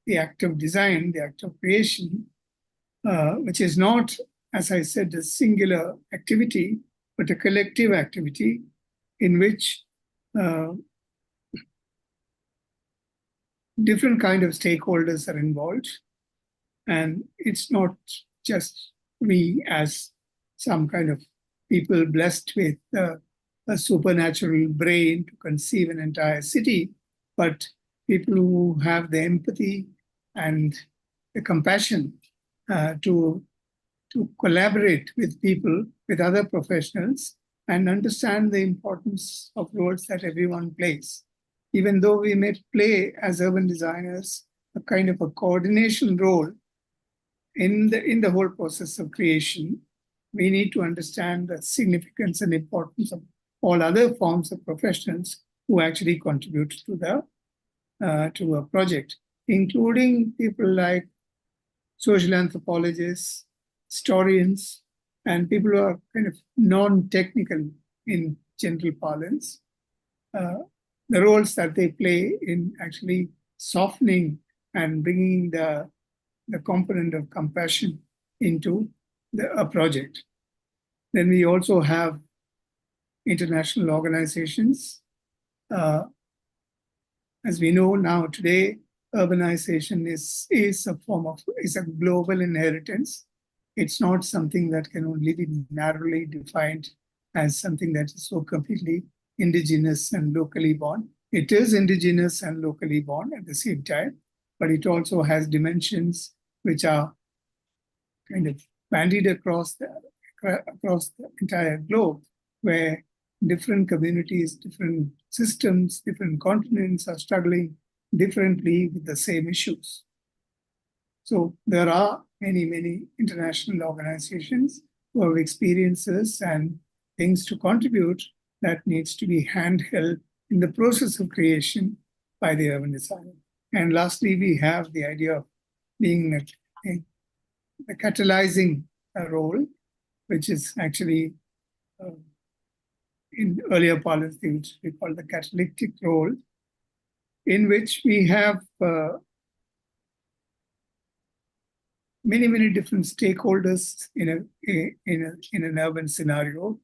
the act of design, the act of creation, which is not, as I said, a singular activity, but a collective activity in which different kind of stakeholders are involved. And it's not just we as some kind of people blessed with a supernatural brain to conceive an entire city, but people who have the empathy and the compassion to collaborate with people, with other professionals, and understand the importance of roles that everyone plays. Even though we may play as urban designers a kind of a coordination role in the whole process of creation, we need to understand the significance and importance of all other forms of professionals who actually contribute to a project, including people like social anthropologists, historians, and people who are kind of non-technical in general parlance, the roles that they play in actually softening and bringing the component of compassion into a project. Then we also have international organizations. As we know now today, urbanization is a global inheritance. It's not something that can only be narrowly defined as something that is so completely indigenous and locally born. It is indigenous and locally born at the same time, but it also has dimensions which are kind of bandied across the entire globe, where different communities, different systems, different continents are struggling differently with the same issues. So there are many, many international organizations who have experiences and things to contribute that needs to be handheld in the process of creation by the urban designer. And lastly, we have the idea of being a catalyzing role, which is actually in earlier parlance, which we call the catalytic role, in which we have many, many different stakeholders in an urban scenario,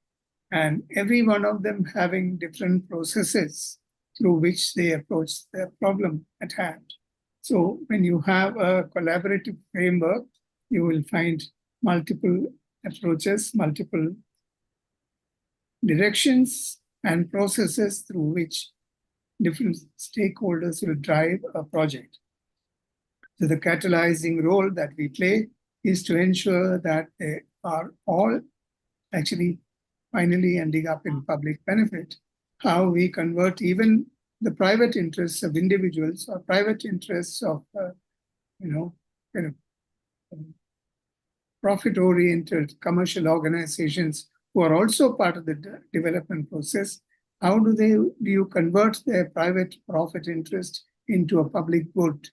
and every one of them having different processes through which they approach the problem at hand. So when you have a collaborative framework, you will find multiple approaches, multiple directions and processes through which different stakeholders will drive a project. So the catalyzing role that we play is to ensure that they are all actually finally ending up in public benefit. How we convert even the private interests of individuals or private interests of, kind of profit-oriented commercial organizations who are also part of the development process. How do you convert their private profit interest into a public good?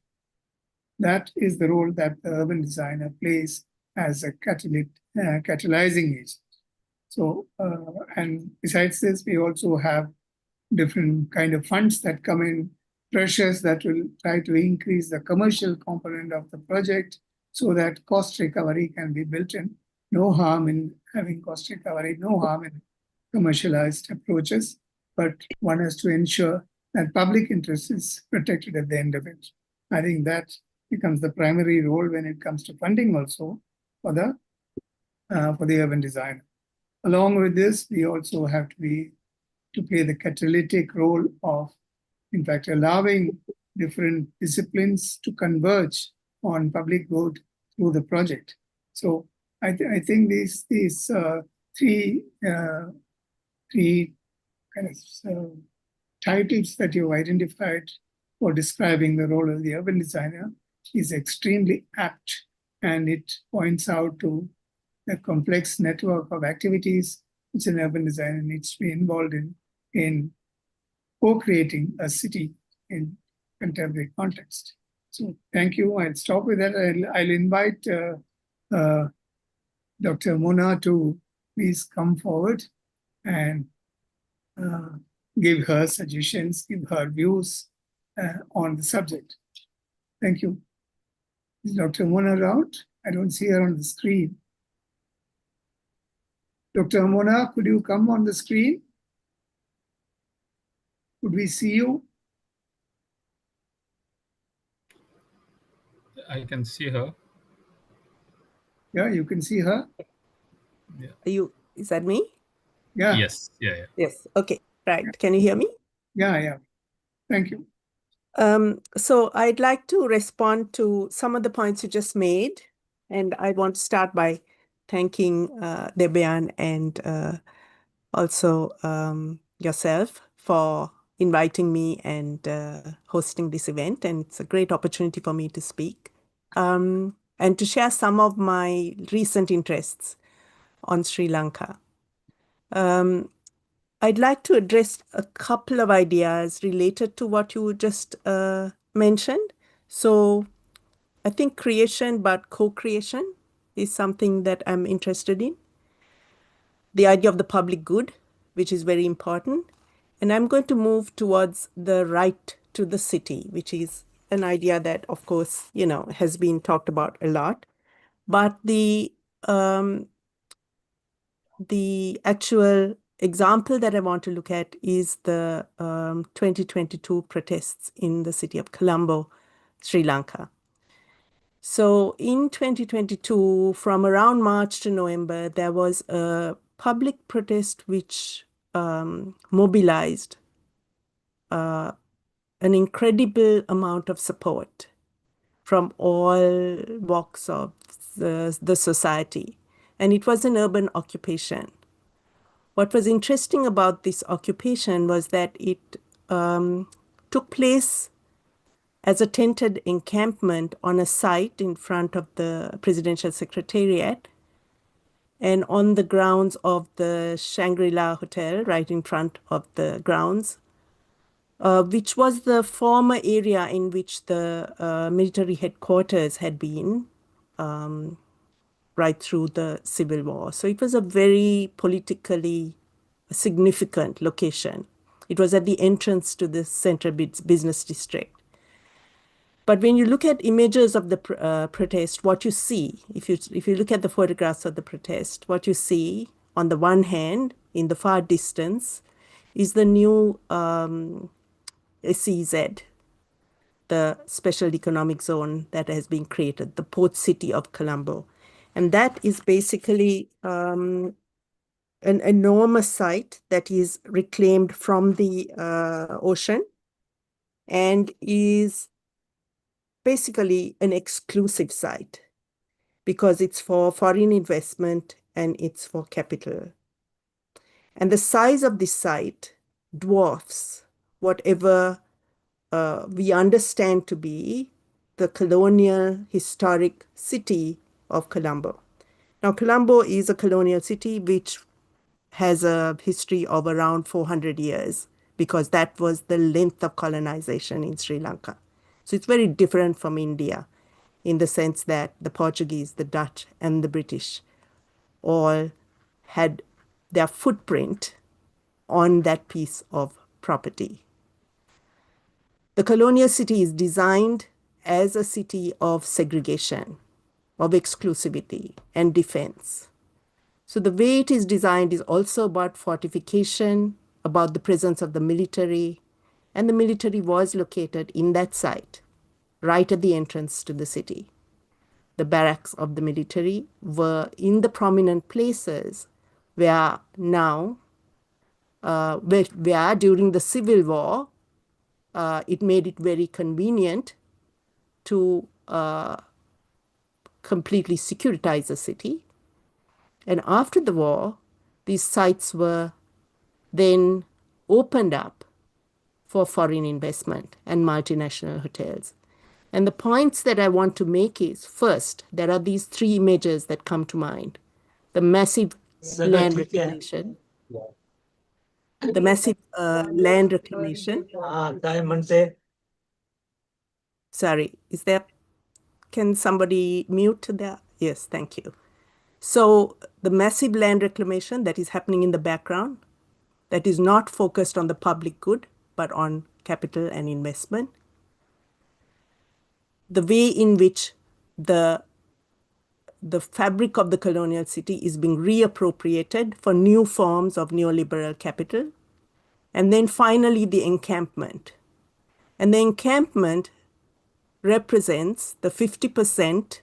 That is the role that the urban designer plays as a catalyzing agent. So, and besides this, we also have different kind of funds that come in, pressures that will try to increase the commercial component of the project so that cost recovery can be built in. No harm in having cost recovery, no harm in commercialized approaches, but one has to ensure that public interest is protected at the end of it. I think that becomes the primary role when it comes to funding also for the urban designer. Along with this, we also have to play the catalytic role of, in fact, allowing different disciplines to converge on public good through the project. So I think these three kind of titles that you've identified for describing the role of the urban designer is extremely apt, and it points out to the complex network of activities which an urban designer needs to be involved in co-creating a city in contemporary context. So thank you. I'll stop with that. I'll invite Dr. Mona to please come forward and give her suggestions, give her views on the subject. Thank you. Is Dr. Mona around? I don't see her on the screen. Dr. Mona, could you come on the screen? Could we see you? I can see her. Yeah, you can see her. Is that me? Yeah. Yes. Yeah. Yes. Okay. Right. Can you hear me? Yeah. Thank you. So I'd like to respond to some of the points you just made, and I want to start by thanking Debayan and also yourself for inviting me and hosting this event. And it's a great opportunity for me to speak and to share some of my recent interests on Sri Lanka. I'd like to address a couple of ideas related to what you just mentioned. So I think creation, but co-creation is something that I'm interested in. The idea of the public good, which is very important. And I'm going to move towards the right to the city, which is an idea that, of course, has been talked about a lot. But the actual example that I want to look at is the 2022 protests in the city of Colombo, Sri Lanka. So in 2022, from around March to November, there was a public protest which mobilized an incredible amount of support from all walks of the society. And it was an urban occupation. What was interesting about this occupation was that it took place as a tented encampment on a site in front of the presidential secretariat and on the grounds of the Shangri-La Hotel, right in front of the grounds, which was the former area in which the military headquarters had been right through the Civil War. So it was a very politically significant location. It was at the entrance to the Central Business District. But when you look at images of the protest, what you see, if you look at the photographs of the protest, what you see on the one hand, in the far distance, is the new SEZ, the Special Economic Zone that has been created, the port city of Colombo. And that is basically an enormous site that is reclaimed from the ocean and is basically an exclusive site because it's for foreign investment and it's for capital. And the size of this site dwarfs whatever we understand to be the colonial historic city of Colombo. Now, Colombo is a colonial city which has a history of around 400 years because that was the length of colonization in Sri Lanka. So it's very different from India in the sense that the Portuguese, the Dutch, and the British all had their footprint on that piece of property. The colonial city is designed as a city of segregation, of exclusivity, and defense. So the way it is designed is also about fortification, about the presence of the military, and the military was located in that site, right at the entrance to the city. The barracks of the military were in the prominent places where now, where during the Civil War, it made it very convenient to completely securitize the city. And after the war, these sites were then opened up for foreign investment and multinational hotels. And the points that I want to make is, first, there are these three images that come to mind. The massive land reclamation, the massive land reclamation. Sorry, can somebody mute that? Yes, thank you. So the massive land reclamation that is happening in the background, that is not focused on the public good, but on capital and investment. The way in which the fabric of the colonial city is being reappropriated for new forms of neoliberal capital. And then finally, the encampment. And the encampment represents the 50%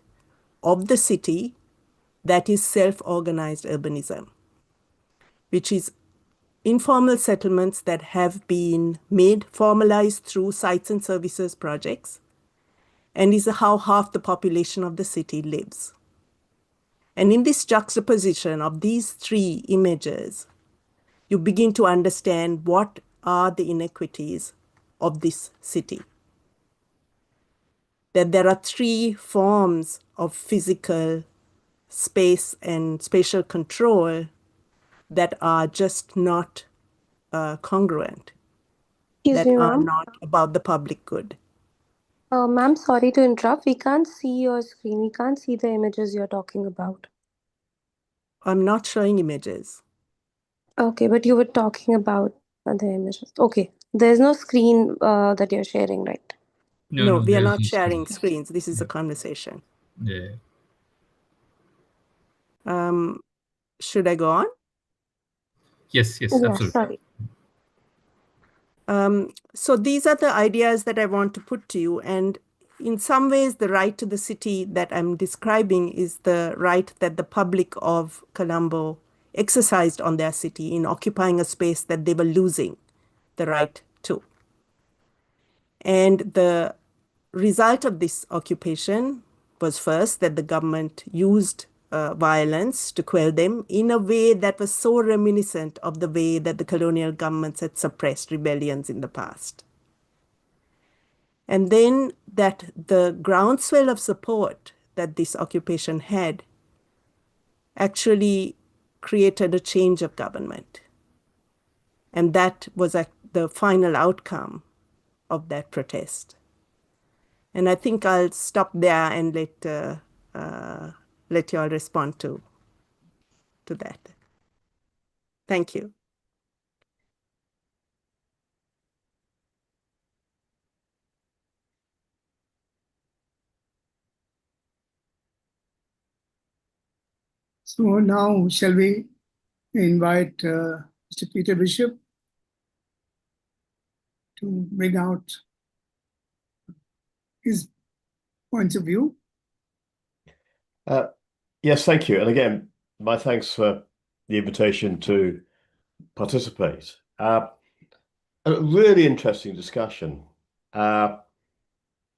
of the city that is self-organized urbanism, which is informal settlements that have been made formalized through sites and services projects, and is how half the population of the city lives. And in this juxtaposition of these three images, you begin to understand what are the inequities of this city. That there are three forms of physical space and spatial control that are just not congruent, Excuse that me, are ma'am. not about the public good. Ma'am, sorry to interrupt. We can't see your screen. We can't see the images you're talking about. I'm not showing images. Okay, but you were talking about the images. Okay, there's no screen that you're sharing, right? No, we are there is not no sharing screen. screens. This is a conversation. Yeah. Should I go on? Yes, Yeah, absolutely. sorry. So these are the ideas that I want to put to you. And in some ways, the right to the city that I'm describing is the right that the public of Colombo exercised on their city in occupying a space that they were losing the right to. And the result of this occupation was first that the government used violence to quell them in a way that was so reminiscent of the way that the colonial governments had suppressed rebellions in the past. And then that the groundswell of support that this occupation had actually created a change of government. And that was the final outcome of that protest. And I think I'll stop there and let you all respond to that. Thank you. So now, shall we invite Mr. Peter Bishop to bring out his points of view? Yes, thank you. And again, my thanks for the invitation to participate. A really interesting discussion. And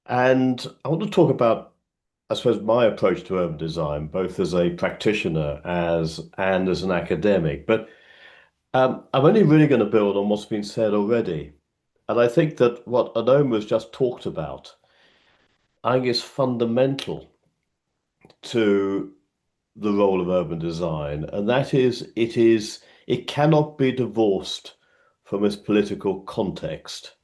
I want to talk about, I suppose, my approach to urban design, both as a practitioner and as an academic. But I'm only really going to build on what's been said already. And I think that what Anoma has just talked about, I think is fundamental to the role of urban design, and that is it cannot be divorced from its political context.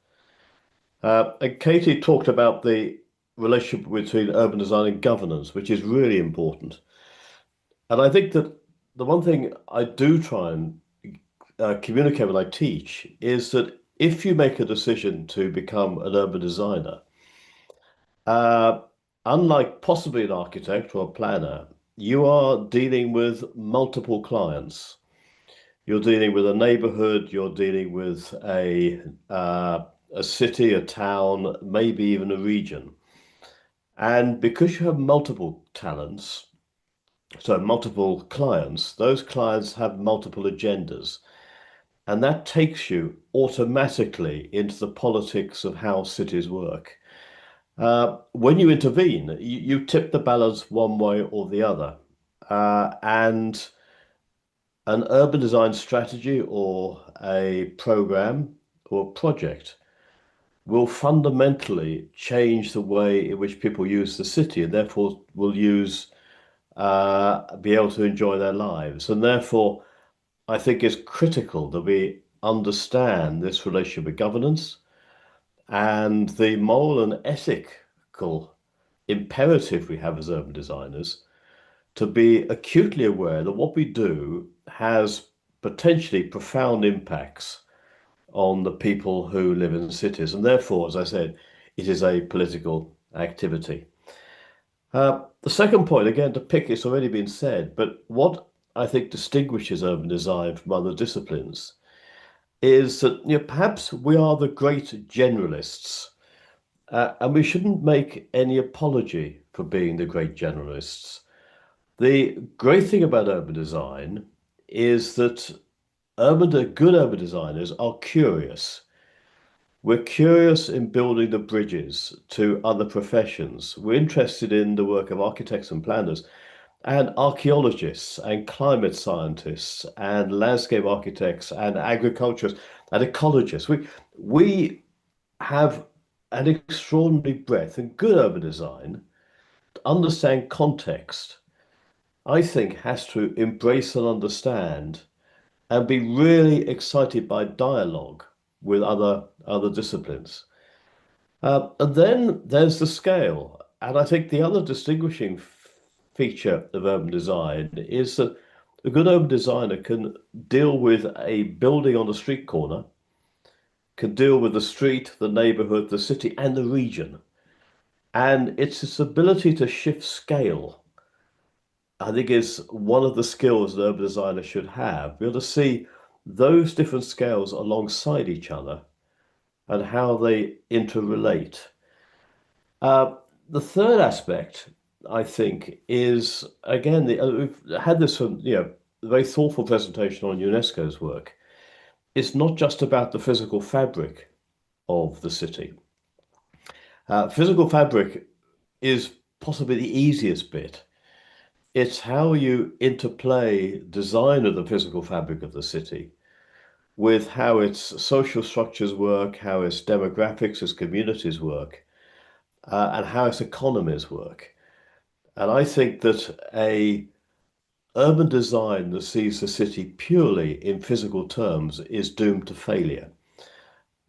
And Katie talked about the relationship between urban design and governance, which is really important. And I think that the one thing I do try and communicate when I teach is that if you make a decision to become an urban designer, unlike possibly an architect or a planner, you are dealing with multiple clients. You're dealing with a neighborhood, you're dealing with a city, a town, maybe even a region. And because you have multiple talents, so multiple clients, those clients have multiple agendas. And that takes you automatically into the politics of how cities work. When you intervene, you tip the balance one way or the other. And an urban design strategy or a program or project will fundamentally change the way in which people use the city and therefore will be able to enjoy their lives. And therefore, I think it's critical that we understand this relationship with governance and the moral and ethical imperative we have as urban designers to be acutely aware that what we do has potentially profound impacts on the people who live in cities. And therefore, as I said, it is a political activity. The second point, again, to pick, it's already been said, but what I think distinguishes urban design from other disciplines is that perhaps we are the great generalists. And we shouldn't make any apology for being the great generalists. The great thing about urban design is that good urban designers are curious. We're curious in building the bridges to other professions. We're interested in the work of architects and planners and archaeologists and climate scientists and landscape architects and agriculturists and ecologists. We have an extraordinary breadth, and good urban design, to understand context, I think, has to embrace and understand and be really excited by dialogue with other disciplines. And then there's the scale. And I think the other distinguishing feature of urban design is that a good urban designer can deal with a building on a street corner, can deal with the street, the neighborhood, the city, and the region. And it's its ability to shift scale, I think, is one of the skills an urban designer should have. Be able to see those different scales alongside each other and how they interrelate. The third aspect, I think, is again, we've had this from, a very thoughtful presentation on UNESCO's work. It's not just about the physical fabric of the city. Physical fabric is possibly the easiest bit. It's how you interplay design of the physical fabric of the city with how its social structures work, how its demographics, its communities work, and how its economies work. And I think that a urban design that sees the city purely in physical terms is doomed to failure.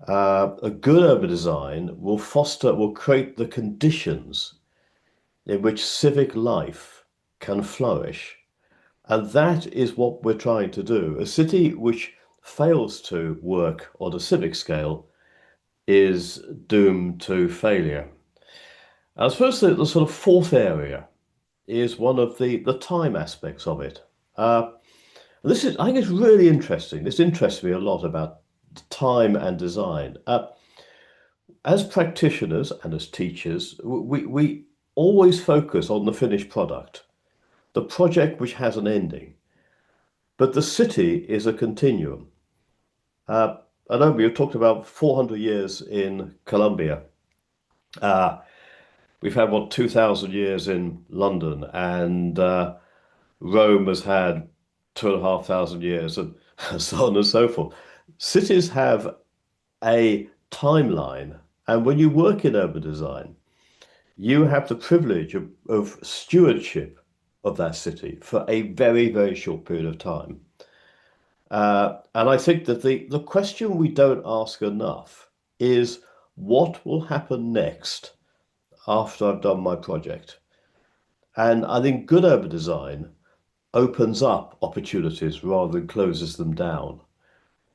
A good urban design will create the conditions in which civic life can flourish. And that is what we're trying to do. A city which fails to work on a civic scale is doomed to failure. I suppose the sort of fourth area is one of the time aspects of it. I think it's really interesting. This interests me a lot about time and design. As practitioners and as teachers, we always focus on the finished product, the project which has an ending. But the city is a continuum. I know we talked about 400 years in Colombia. We've had, 2,000 years in London, and Rome has had 2,500 years, and so on and so forth. Cities have a timeline, and when you work in urban design, you have the privilege of stewardship of that city for a very, very short period of time. And I think that the question we don't ask enough is what will happen next after I've done my project? And I think good urban design opens up opportunities rather than closes them down.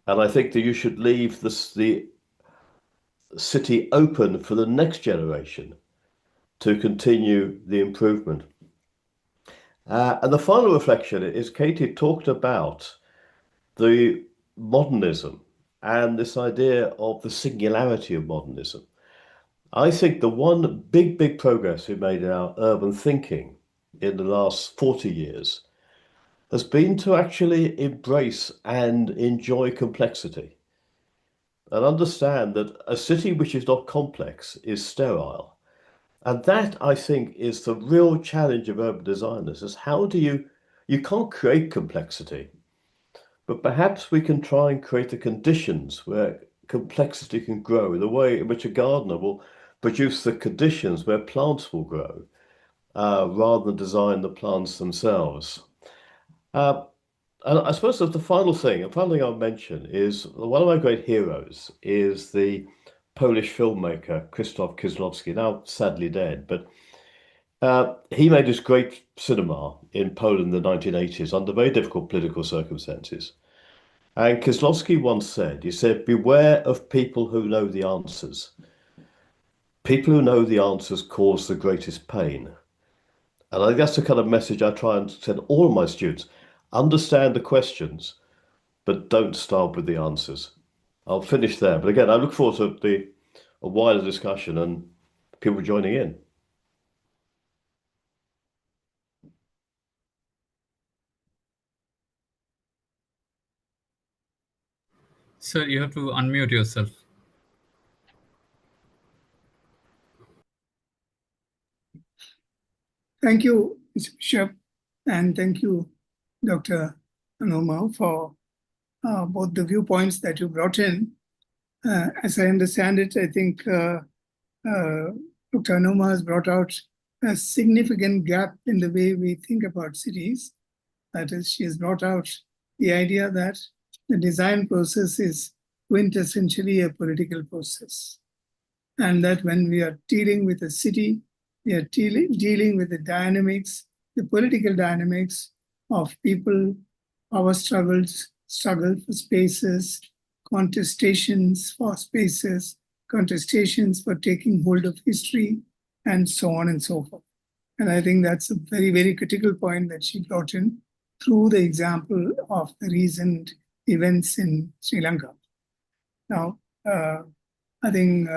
And I think that you should leave the city open for the next generation to continue the improvement. And the final reflection is Katie talked about the modernism and this idea of the singularity of modernism. I think the one big progress we made in our urban thinking in the last 40 years has been to actually embrace and enjoy complexity and understand that a city which is not complex is sterile. And that, I think, is the real challenge of urban designers, is how do you can't create complexity, but perhaps we can try and create the conditions where complexity can grow in the way in which a gardener will produce the conditions where plants will grow, rather than design the plants themselves. And I suppose that the final thing I'll mention is one of my great heroes is the Polish filmmaker Krzysztof Kieślowski, now sadly dead, but he made his great cinema in Poland in the 1980s under very difficult political circumstances. And Kieślowski once said, beware of people who know the answers. People who know the answers cause the greatest pain. And I think that's the kind of message I try and send all of my students. Understand the questions, but don't start with the answers. I'll finish there. But again, I look forward to a wider discussion and people joining in. Sir, you have to unmute yourself. Thank you, Mr. Bishop, and thank you, Dr. Anoma, for both the viewpoints that you brought in. As I understand it, I think Dr. Anoma has brought out a significant gap in the way we think about cities. That is, she has brought out the idea that the design process is quintessentially a political process. And that when we are dealing with a city, we are dealing with the dynamics, the political dynamics of people, power struggles, struggle for spaces, contestations for spaces, contestations for taking hold of history, and so on and so forth. And I think that's a very, very critical point that she brought in through the example of the recent events in Sri Lanka. Now, I think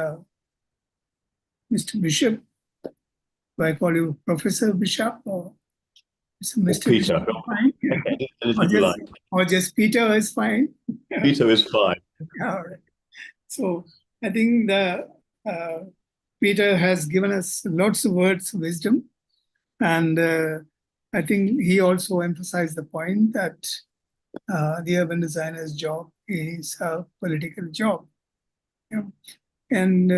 Mr. Bishop, do I call you Professor Bishop or Mr. Peter. Bishop? Fine. Or just Peter is fine. Peter is fine. All right. So I think the Peter has given us lots of words of wisdom, and I think he also emphasized the point that the urban designer's job is a political job. Yeah. And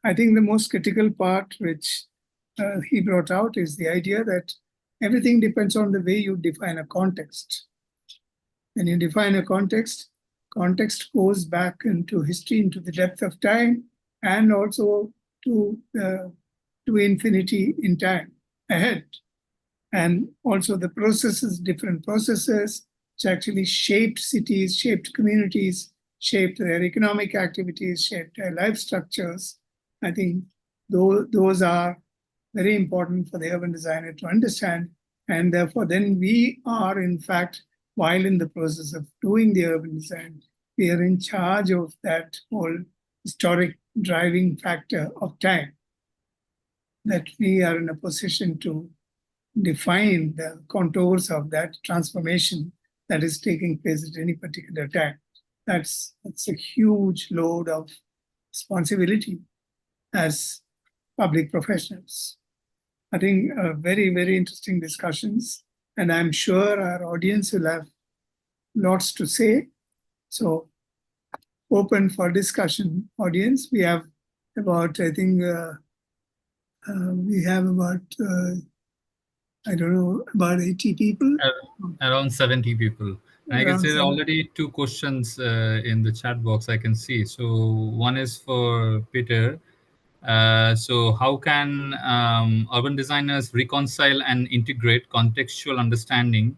I think the most critical part which he brought out is the idea that everything depends on the way you define a context. When you define a context, context goes back into history, into the depth of time, and also to infinity in time ahead. And also the processes, different processes, which actually shaped cities, shaped communities, shaped their economic activities, shaped their life structures. I think those are very important for the urban designer to understand. And therefore, then we are, in fact, while in the process of doing the urban design, we are in charge of that whole historic driving factor of time, that we are in a position to define the contours of that transformation that is taking place at any particular time. That's a huge load of responsibility as public professionals. I think very, very interesting discussions, and I'm sure our audience will have lots to say. So open for discussion, audience. We have about, I think, we have about, I don't know, about 80 people. Around 70 people. And I can see there are 70. already two questions in the chat box I can see. So one is for Peter. So how can urban designers reconcile and integrate contextual understanding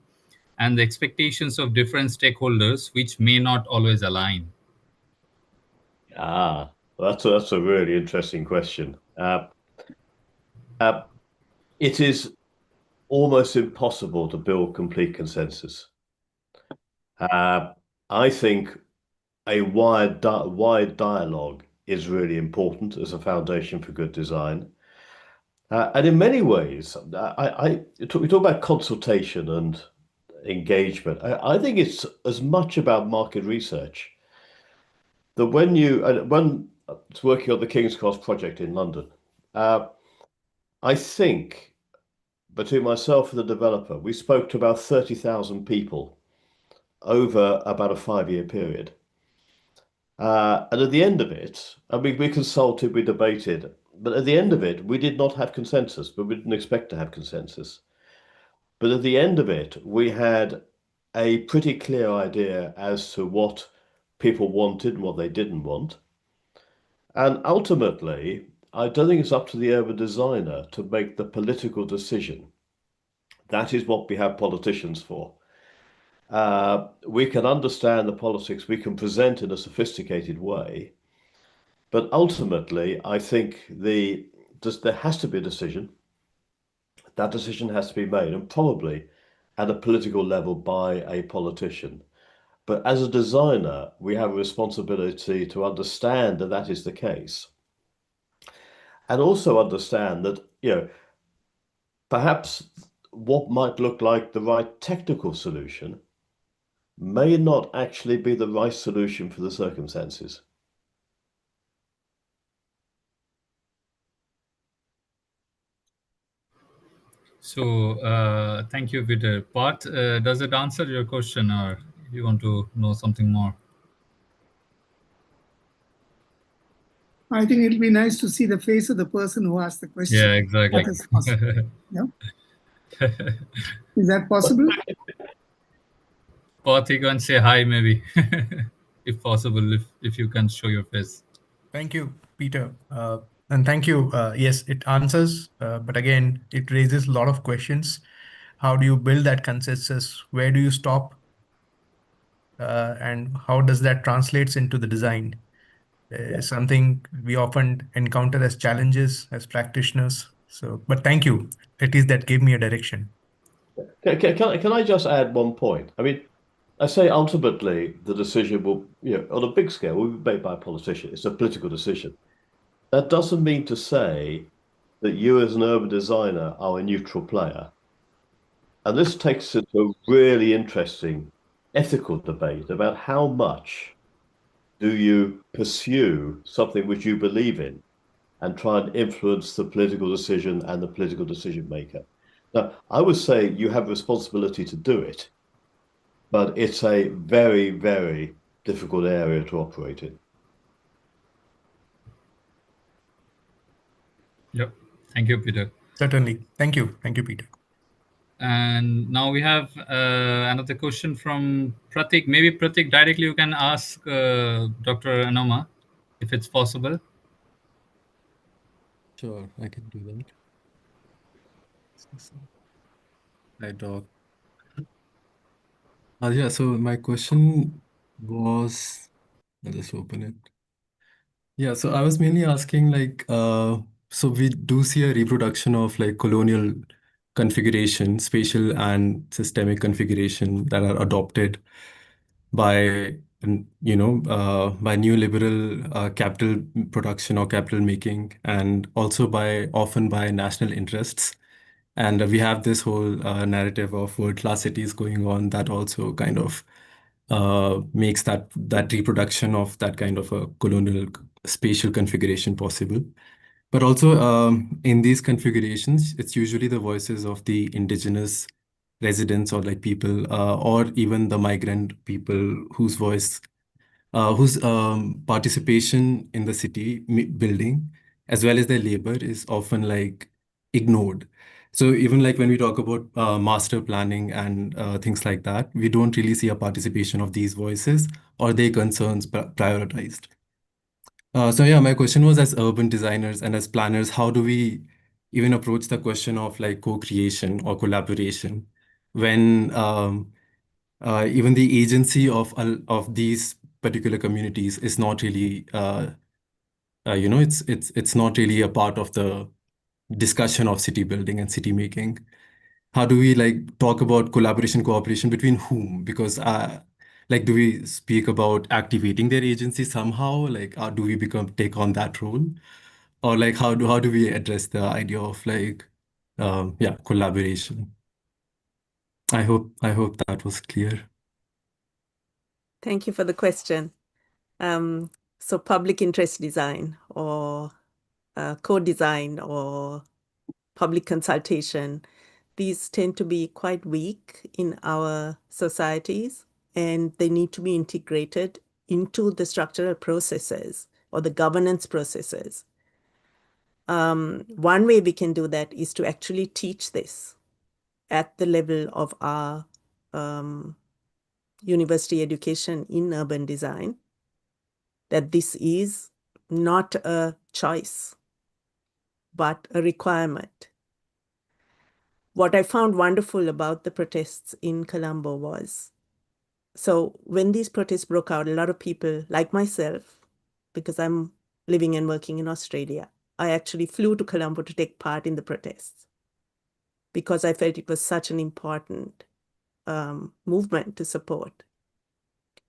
and the expectations of different stakeholders, which may not always align? That's a really interesting question. It is almost impossible to build complete consensus. I think a wide dialogue is really important as a foundation for good design. And in many ways, we talk about consultation and engagement. I think it's as much about market research that when it's working on the King's Cross project in London, I think between myself and the developer, we spoke to about 30,000 people over about a 5-year period. And at the end of it, we consulted, we debated, but at the end of it, we did not have consensus, but we didn't expect to have consensus. But at the end of it, we had a pretty clear idea as to what people wanted and what they didn't want. And ultimately, I don't think it's up to the urban designer to make the political decision. That is what we have politicians for. We can understand the politics, we can present in a sophisticated way, but ultimately, I think there has to be a decision. That decision has to be made, and probably at a political level by a politician. But as a designer, we have a responsibility to understand that that is the case. And also understand that, perhaps what might look like the right technical solution may not actually be the right solution for the circumstances. So thank you, Peter. Part, does it answer your question, or you want to know something more? I think it'll be nice to see the face of the person who asked the question. Yeah, exactly. That is possible. Yeah. Is that possible? Part, you can say hi, maybe, if possible, if you can show your face. Thank you, Peter. And thank you. Yes, it answers, but again, it raises a lot of questions. How do you build that consensus? Where do you stop? And how does that translates into the design? Something we often encounter as challenges as practitioners. So, but thank you. At least that gave me a direction. Can I just add one point? I mean, I say ultimately the decision will, on a big scale, will be made by a politician. It's a political decision. That doesn't mean to say that you as an urban designer are a neutral player. And this takes us to a really interesting ethical debate about how much do you pursue something which you believe in and try and influence the political decision and the political decision maker. Now, I would say you have a responsibility to do it, but it's a very, very difficult area to operate in. Yep. Thank you, Peter. Certainly. Thank you. Thank you, Peter. And now we have another question from Pratik. Maybe Pratik, directly you can ask Dr. Anoma, if it's possible. Sure, I can do that. Hi, Doc. Yeah, so my question was, I'll just open it. Yeah, so I was mainly asking so we do see a reproduction of like colonial configuration, spatial and systemic configuration that are adopted by, by neoliberal capital production or capital making, and also often by national interests. And we have this whole narrative of world-class cities going on that also kind of makes that reproduction of that kind of a colonial spatial configuration possible. But also in these configurations, it's usually the voices of the indigenous residents or like people or even the migrant people whose participation in the city building as well as their labor is often like ignored. So even like when we talk about master planning and things like that, we don't really see a participation of these voices or their concerns prioritized. So yeah, my question was, as urban designers and as planners, how do we even approach the question of like co-creation or collaboration when even the agency of these particular communities is not really it's not really a part of the discussion of city building and city making. How do we like talk about collaboration, cooperation between whom? Because like, do we speak about activating their agency somehow? Like, do we take on that role, or like how do we address the idea of like yeah, collaboration? I hope that was clear. Thank you for the question. So public interest design or co-design or public consultation, these tend to be quite weak in our societies, and they need to be integrated into the structural processes or the governance processes. One way we can do that is to actually teach this at the level of our university education in urban design, that this is not a choice, but a requirement. What I found wonderful about the protests in Colombo was, so when these protests broke out, a lot of people, like myself, because I'm living and working in Australia, I actually flew to Colombo to take part in the protests because I felt it was such an important movement to support.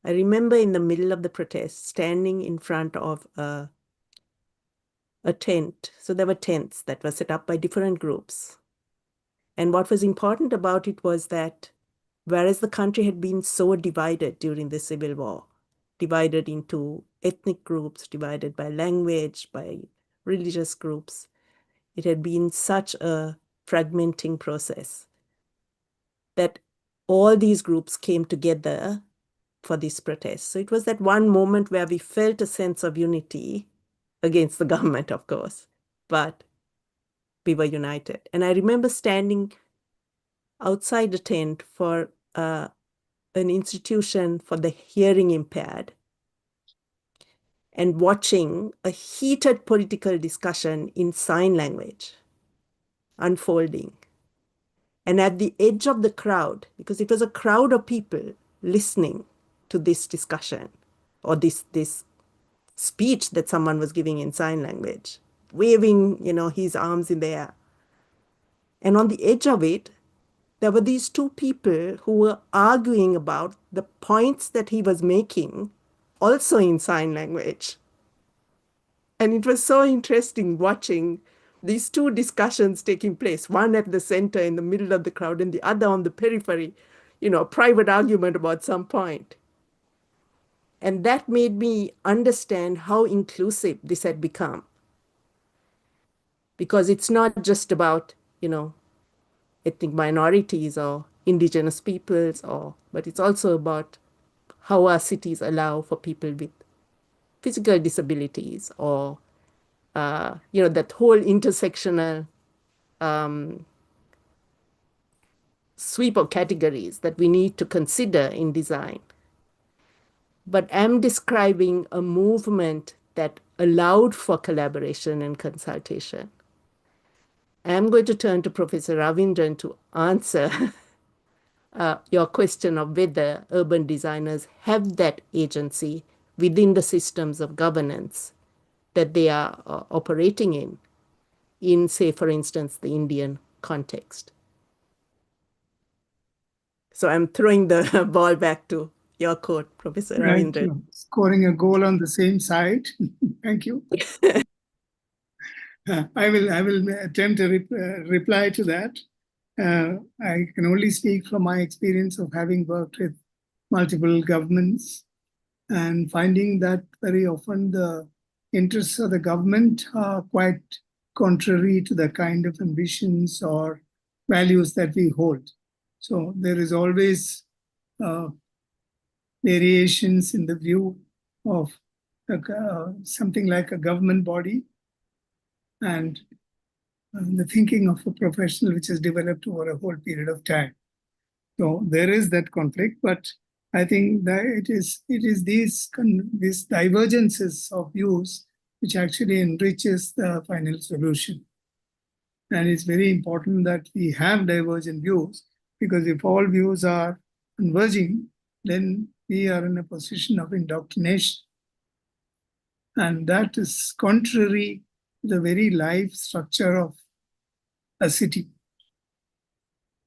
I remember in the middle of the protest, standing in front of a tent. So there were tents that were set up by different groups. And what was important about it was that whereas the country had been so divided during the Civil War, divided into ethnic groups, divided by language, by religious groups. It had been such a fragmenting process that all these groups came together for this protest. So it was that one moment where we felt a sense of unity against the government, of course, but we were united. And I remember standing outside the tent for an institution for the hearing impaired and watching a heated political discussion in sign language unfolding. And at the edge of the crowd, because it was a crowd of people listening to this discussion or this speech that someone was giving in sign language, waving, his arms in the air. And on the edge of it, there were these two people who were arguing about the points that he was making, also in sign language. And it was so interesting watching these two discussions taking place, one at the center in the middle of the crowd and the other on the periphery, a private argument about some point. And that made me understand how inclusive this had become. Because it's not just about, ethnic minorities or indigenous peoples, but it's also about how our cities allow for people with physical disabilities or, that whole intersectional sweep of categories that we need to consider in design. But I'm describing a movement that allowed for collaboration and consultation. I'm going to turn to Professor Ravindran to answer your question of whether urban designers have that agency within the systems of governance that they are operating in, say, for instance, the Indian context. So I'm throwing the ball back to your court, Professor Ravindran. Scoring a goal on the same side. Thank you. I will attempt to reply to that. I can only speak from my experience of having worked with multiple governments and finding that very often the interests of the government are quite contrary to the kind of ambitions or values that we hold. So there is always variations in the view of something like a government body and the thinking of a professional which has developed over a whole period of time. So there is that conflict, but I think that it is these divergences of views which actually enriches the final solution. And it's very important that we have divergent views, because if all views are converging, then we are in a position of indoctrination. And that is contrary to the very life structure of a city.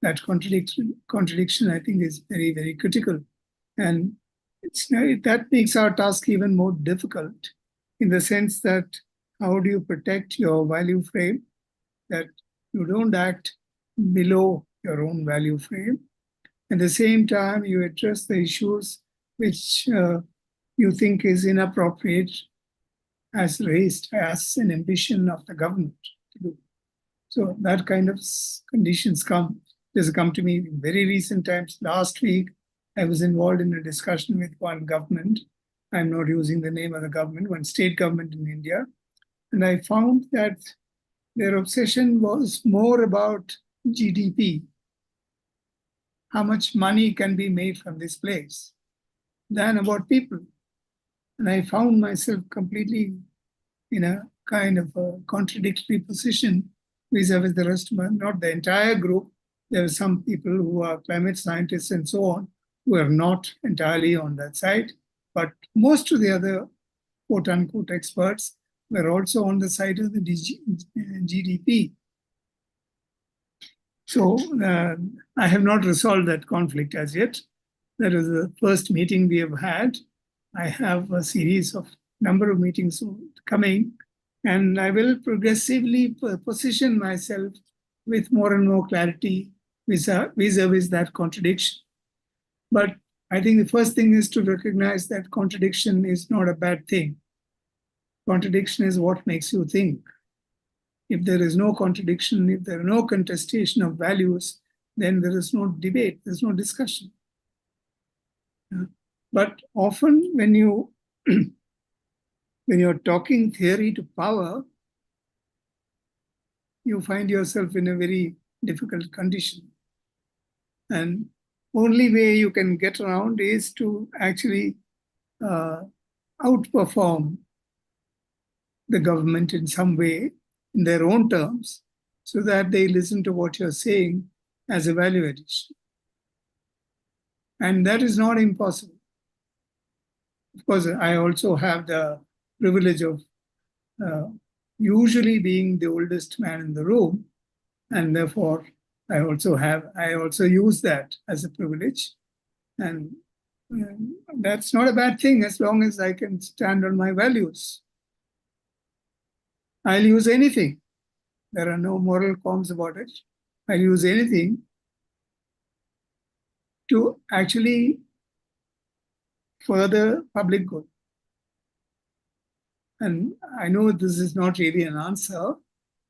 That contradiction, I think, is very, very critical. And that makes our task even more difficult in the sense that how do you protect your value frame, that you don't act below your own value frame. At the same time, you address the issues which you think is inappropriate as raised as an ambition of the government to do. So that kind of conditions has come to me in very recent times. Last week, I was involved in a discussion with one government. I'm not using the name of the government, one state government in India. And I found that their obsession was more about GDP, how much money can be made from this place, than about people. And I found myself completely in a kind of a contradictory position vis-a-vis the rest of not the entire group. There are some people who are climate scientists and so on, who are not entirely on that side, but most of the other quote-unquote experts were also on the side of the GDP. So I have not resolved that conflict as yet. That is the first meeting we have had. I have a series of number of meetings coming, and I will progressively position myself with more and more clarity vis-a-vis that contradiction. But I think the first thing is to recognize that contradiction is not a bad thing. Contradiction is what makes you think. If there is no contradiction, if there are no contestation of values, then there is no debate, there's no discussion. But often when you're talking theory to power, you find yourself in a very difficult condition. And only way you can get around is to actually outperform the government in some way, in their own terms, so that they listen to what you're saying as a value addition. And that is not impossible. Of course, I also have the privilege of usually being the oldest man in the room, and therefore I also use that as a privilege. And that's not a bad thing as long as I can stand on my values. I'll use anything. There are no moral qualms about it. I'll use anything to actually further public good. And I know this is not really an answer,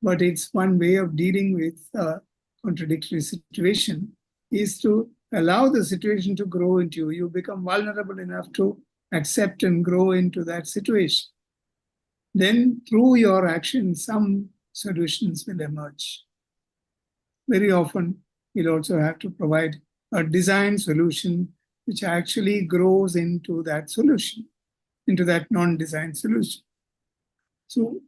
but it's one way of dealing with a contradictory situation, is to allow the situation to grow into you. You become vulnerable enough to accept and grow into that situation. Then through your action, some solutions will emerge. Very often, you'll also have to provide a design solution which actually grows into that solution, into that non-design solution. So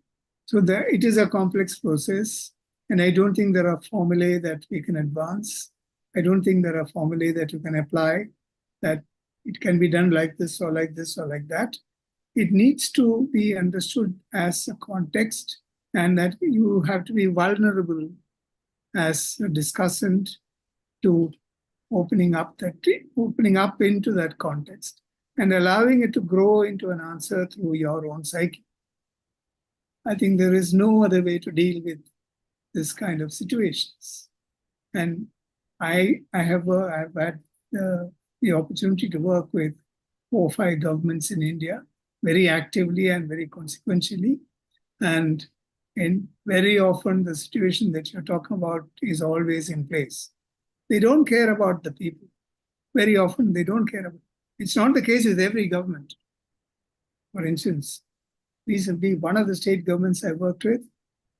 it is a complex process, and I don't think there are formulae that we can advance. I don't think there are formulae that you can apply, that it can be done like this or like this or like that. It needs to be understood as a context, and that you have to be vulnerable as a discussant to opening up into that context and allowing it to grow into an answer through your own psyche. I think there is no other way to deal with this kind of situations. And I have had the opportunity to work with 4 or 5 governments in India very actively and very consequentially. And very often the situation that you're talking about is always in place. They don't care about the people. Very often they don't care about. It's not the case with every government. For instance, recently one of the state governments I worked with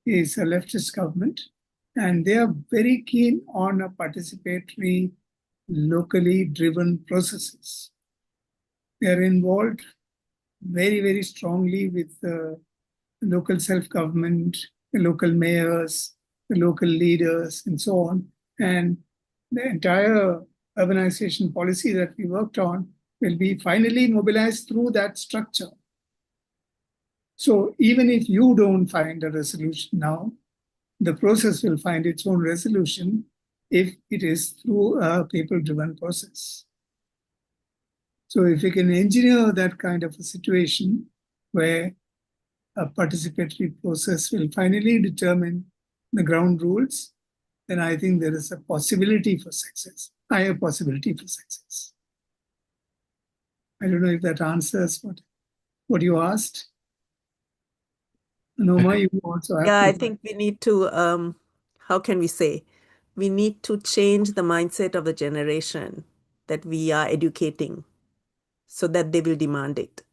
is a leftist government, and they are very keen on a participatory, locally driven processes. They are involved very, very strongly with the local self-government, the local mayors, the local leaders, and so on. And the entire urbanization policy that we worked on will be finally mobilized through that structure. So even if you don't find a resolution now, the process will find its own resolution if it is through a people-driven process. So if we can engineer that kind of a situation where a participatory process will finally determine the ground rules, then I think there is a possibility for success, higher possibility for success. I don't know if that answers what you asked. Noma, you also have Yeah, I to. think we need to, how can we say? We need to change the mindset of the generation that we are educating so that they will demand it.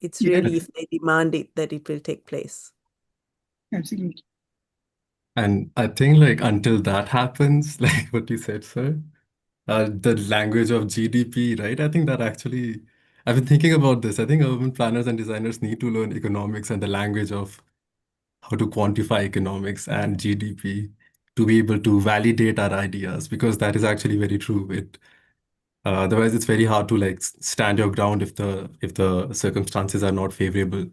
It's Yeah. really if they demand it that it will take place. Absolutely. And I think like until that happens, like what you said, sir, the language of GDP, right? I think that actually, I've been thinking about this. I think urban planners and designers need to learn economics and the language of how to quantify economics and GDP to be able to validate our ideas, because that is actually very true. Otherwise, it's very hard to like stand your ground if the circumstances are not favorable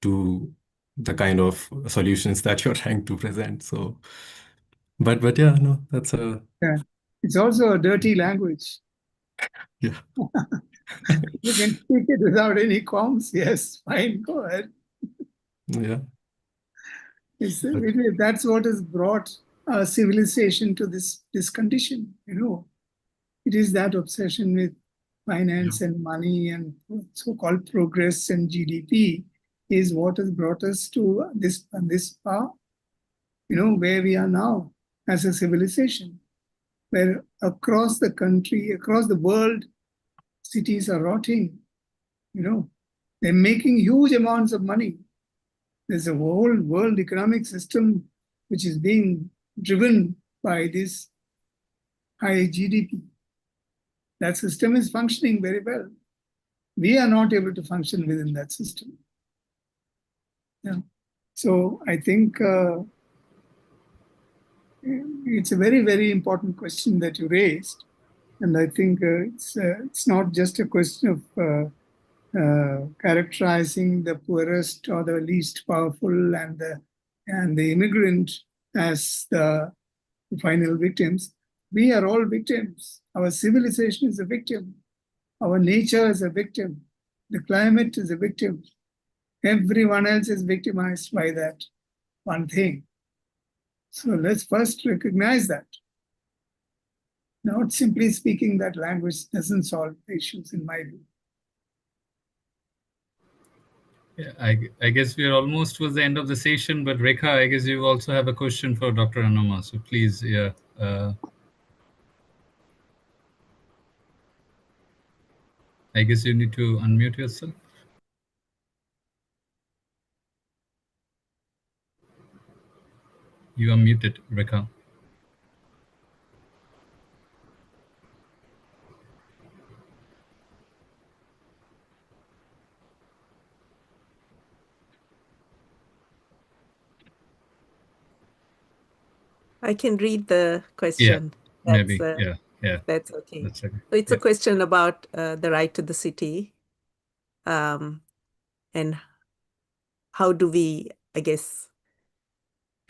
to the kind of solutions that you're trying to present. So, but yeah, no, that's a Yeah. It's also a dirty language. yeah. You can speak it without any qualms. Yes, fine, go ahead. Yeah. That's what has brought our civilization to this condition. It is that obsession with finance and money and so-called progress and GDP is what has brought us to this path, where we are now as a civilization, where across the country, across the world, cities are rotting. They're making huge amounts of money. There's a whole world economic system which is being driven by this high GDP. That system is functioning very well. We are not able to function within that system. Yeah. So I think it's a very, very important question that you raised. And I think it's not just a question of characterizing the poorest or the least powerful and the immigrant as the final victims. We are all victims. Our civilization is a victim. Our nature is a victim. The climate is a victim. Everyone else is victimized by that one thing. So let's first recognize that. Not simply speaking that language doesn't solve issues, in my view. Yeah, I guess we are almost towards the end of the session, but Rekha, I guess you also have a question for Dr. Anoma. So please, yeah. I guess you need to unmute yourself. You are muted, Rekha. I can read the Yeah, question. maybe. That's Yeah. that's okay. That's okay. So it's Yeah. a question about the right to the city, and how do we, I guess,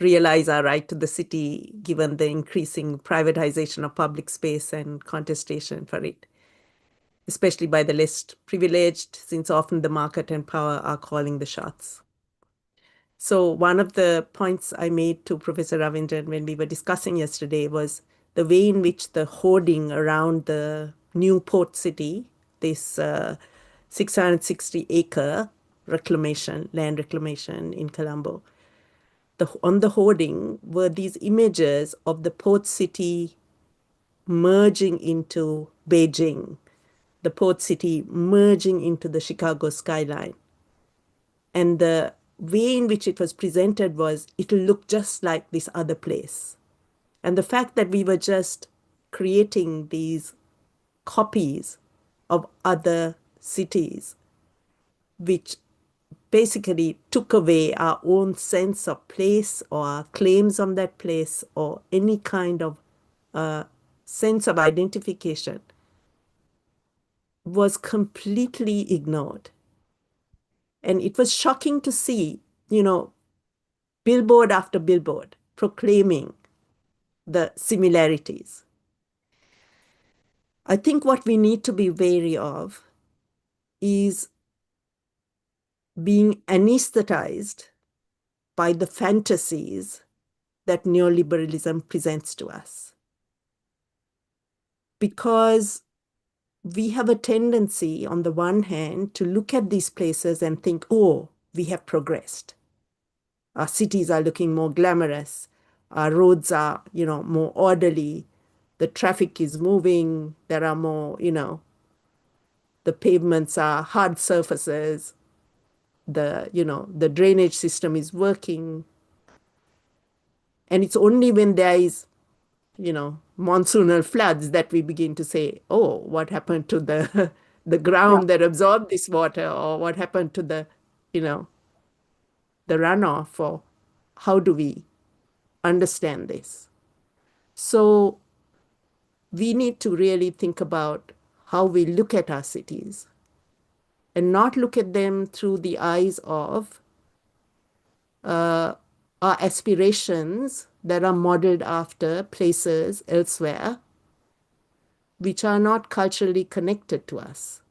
realize our right to the city given the increasing privatization of public space and contestation for it, especially by the less privileged, since often the market and power are calling the shots. So one of the points I made to Professor Ravindran when we were discussing yesterday was the way in which the hoarding around the new port city, this 660-acre land reclamation in Colombo, on the hoarding were these images of the port city merging into Beijing, the port city merging into the Chicago skyline. And the way in which it was presented was, it'll look just like this other place. And the fact that we were just creating these copies of other cities, which basically took away our own sense of place or our claims on that place or any kind of sense of identification, was completely ignored. And it was shocking to see, billboard after billboard proclaiming the similarities. I think what we need to be wary of is being anesthetized by the fantasies that neoliberalism presents to us. Because we have a tendency, on the one hand, to look at these places and think, oh, we have progressed. Our cities are looking more glamorous. Our roads are, more orderly. The traffic is moving. There are more, the pavements are hard surfaces. The drainage system is working. And it's only when there is, monsoonal floods that we begin to say, oh, what happened to the ground that absorbed this water, or what happened to the runoff, or how do we understand this? So we need to really think about how we look at our cities and not look at them through the eyes of our aspirations that are modeled after places elsewhere which are not culturally connected to us.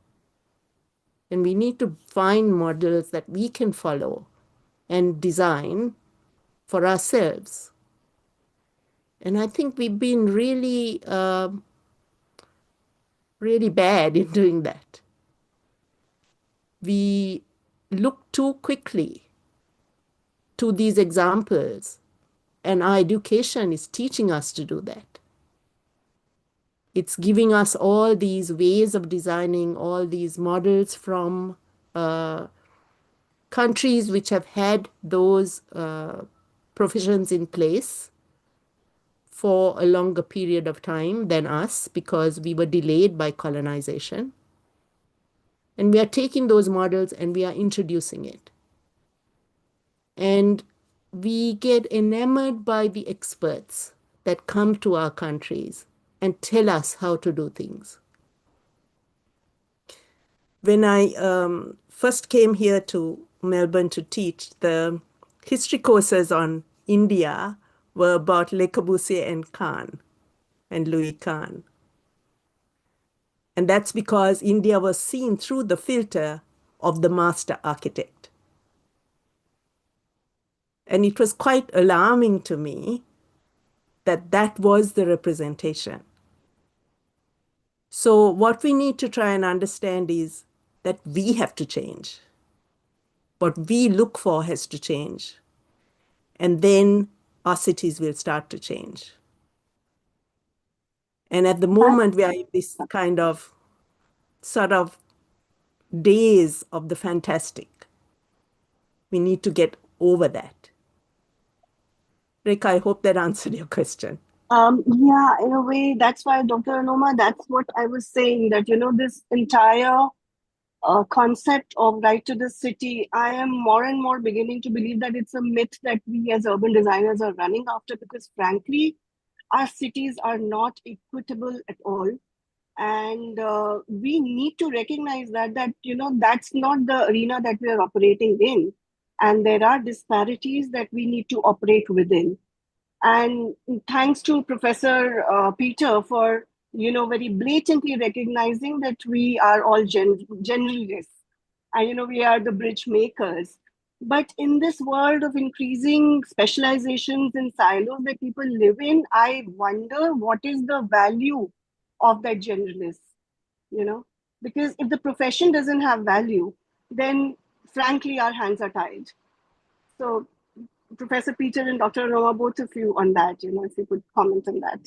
And we need to find models that we can follow and design for ourselves. And I think we've been really, really bad in doing that. We look too quickly to these examples, and our education is teaching us to do that. It's giving us all these ways of designing, all these models from countries which have had those provisions in place for a longer period of time than us because we were delayed by colonization. And we are taking those models and we are introducing it. And we get enamored by the experts that come to our countries and tell us how to do things. When I first came here to Melbourne to teach, the history courses on India were about Le Corbusier and Kahn and Louis Kahn. And that's because India was seen through the filter of the master architect. And it was quite alarming to me that that was the representation. So what we need to try and understand is that we have to change. What we look for has to change. And then our cities will start to change. And at the moment, we are in this kind of sort of days of the fantastic. We need to get over that. Rick, I hope that answered your question. Yeah, in a way, that's why, Dr. Anoma, that's what I was saying, that, this entire concept of right to the city, I am more and more beginning to believe that it's a myth that we as urban designers are running after, because frankly, our cities are not equitable at all. And we need to recognize that, that's not the arena that we are operating in. And there are disparities that we need to operate within. And thanks to Professor Peter for, very blatantly recognizing that we are all generalists and, we are the bridge makers. But in this world of increasing specializations and silos that people live in, I wonder what is the value of that generalist, because if the profession doesn't have value, then frankly, our hands are tied. So Professor Peter and Dr. Roma, both of you on that, if you could comment on that.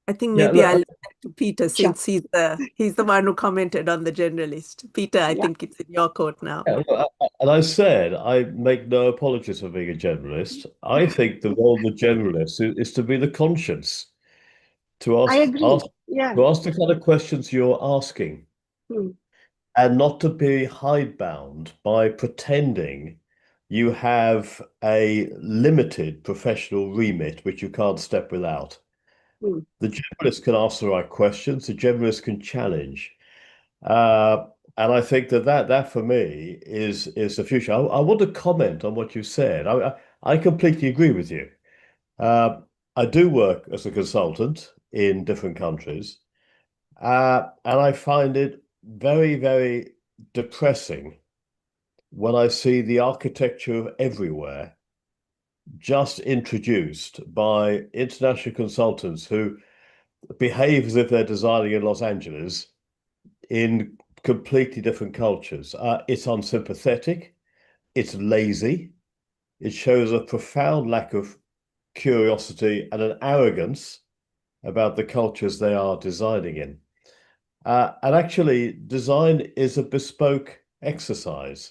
I think Yeah, maybe I'll look, leave that to Peter since he's the one who commented on the generalist. Peter, I think it's in your court now. Yeah, look, and I said I make no apologies for being a generalist. I think the role of the generalist is to be the conscience, to I agree. Yeah. to ask the kind of questions you're asking, and not to be hidebound by pretending you have a limited professional remit which you can't step without. The generalist can ask the right questions, the generalist can challenge. And I think that for me is the future. I want to comment on what you said. I completely agree with you. I do work as a consultant in different countries, and I find it very, very depressing when I see the architecture everywhere just introduced by international consultants who behave as if they're designing in Los Angeles in completely different cultures. It's unsympathetic, it's lazy, it shows a profound lack of curiosity and an arrogance about the cultures they are designing in. And actually, design is a bespoke exercise.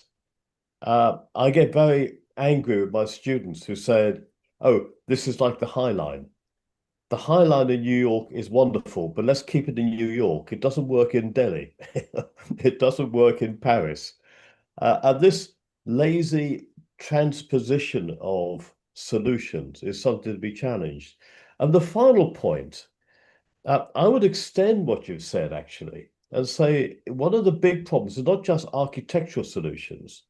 I get very angry with my students who said, oh, this is like the High Line. The High Line in New York is wonderful, but let's keep it in New York. It doesn't work in Delhi. It doesn't work in Paris. And this lazy transposition of solutions is something to be challenged. And the final point, I would extend what you've said actually and say one of the big problems is not just architectural solutions,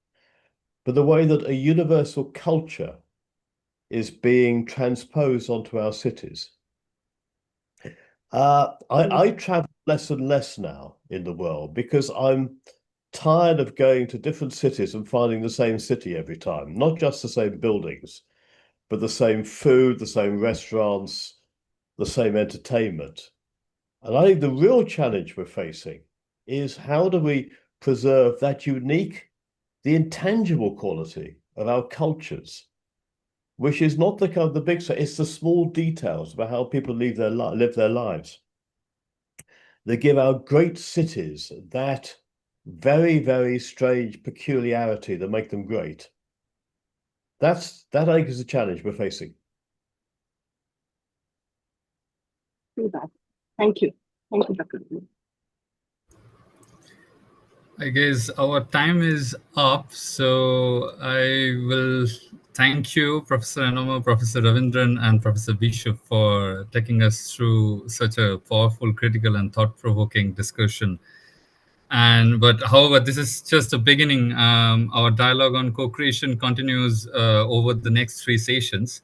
but the way that a universal culture is being transposed onto our cities. I travel less and less now in the world because I'm tired of going to different cities and finding the same city every time, not just the same buildings, but the same food, the same restaurants, the same entertainment. And I think the real challenge we're facing is how do we preserve that unique, the intangible quality of our cultures, which is not the kind of the big stuff, it's the small details about how people live their lives. They give our great cities that very, very strange peculiarity that make them great. That I think is the challenge we're facing. Do that. Thank you. Thank you, Dr. I guess our time is up, so I will thank you, Professor Anoma, Professor Ravindran, and Professor Bishop for taking us through such a powerful, critical, and thought-provoking discussion. But however, this is just the beginning. Our dialogue on co-creation continues over the next 3 sessions.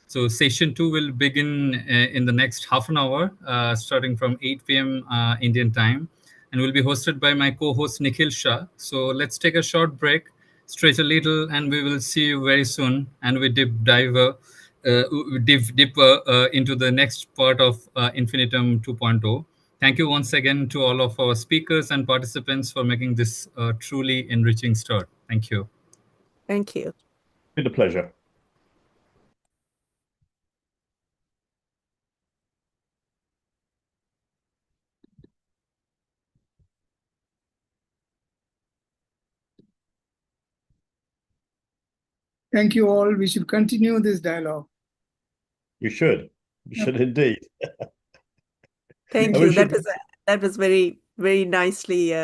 So session 2 will begin in the next half an hour, starting from 8 p.m. Indian time, and will be hosted by my co-host Nikhil Shah. So let's take a short break, stretch a little, and we will see you very soon. And we dive deeper into the next part of Infinitum 2.0. Thank you once again to all of our speakers and participants for making this a truly enriching start. Thank you. Thank you. It's been a pleasure. Thank you all. We should continue this dialogue. We should. We should indeed. Thank you. That was very, very nicely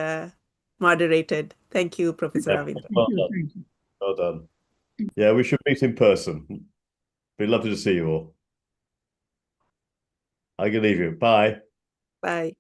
moderated. Thank you, Professor Ravindran. Well done. Well done. Yeah, we should meet in person. Be lovely to see you all. I can leave you. Bye. Bye.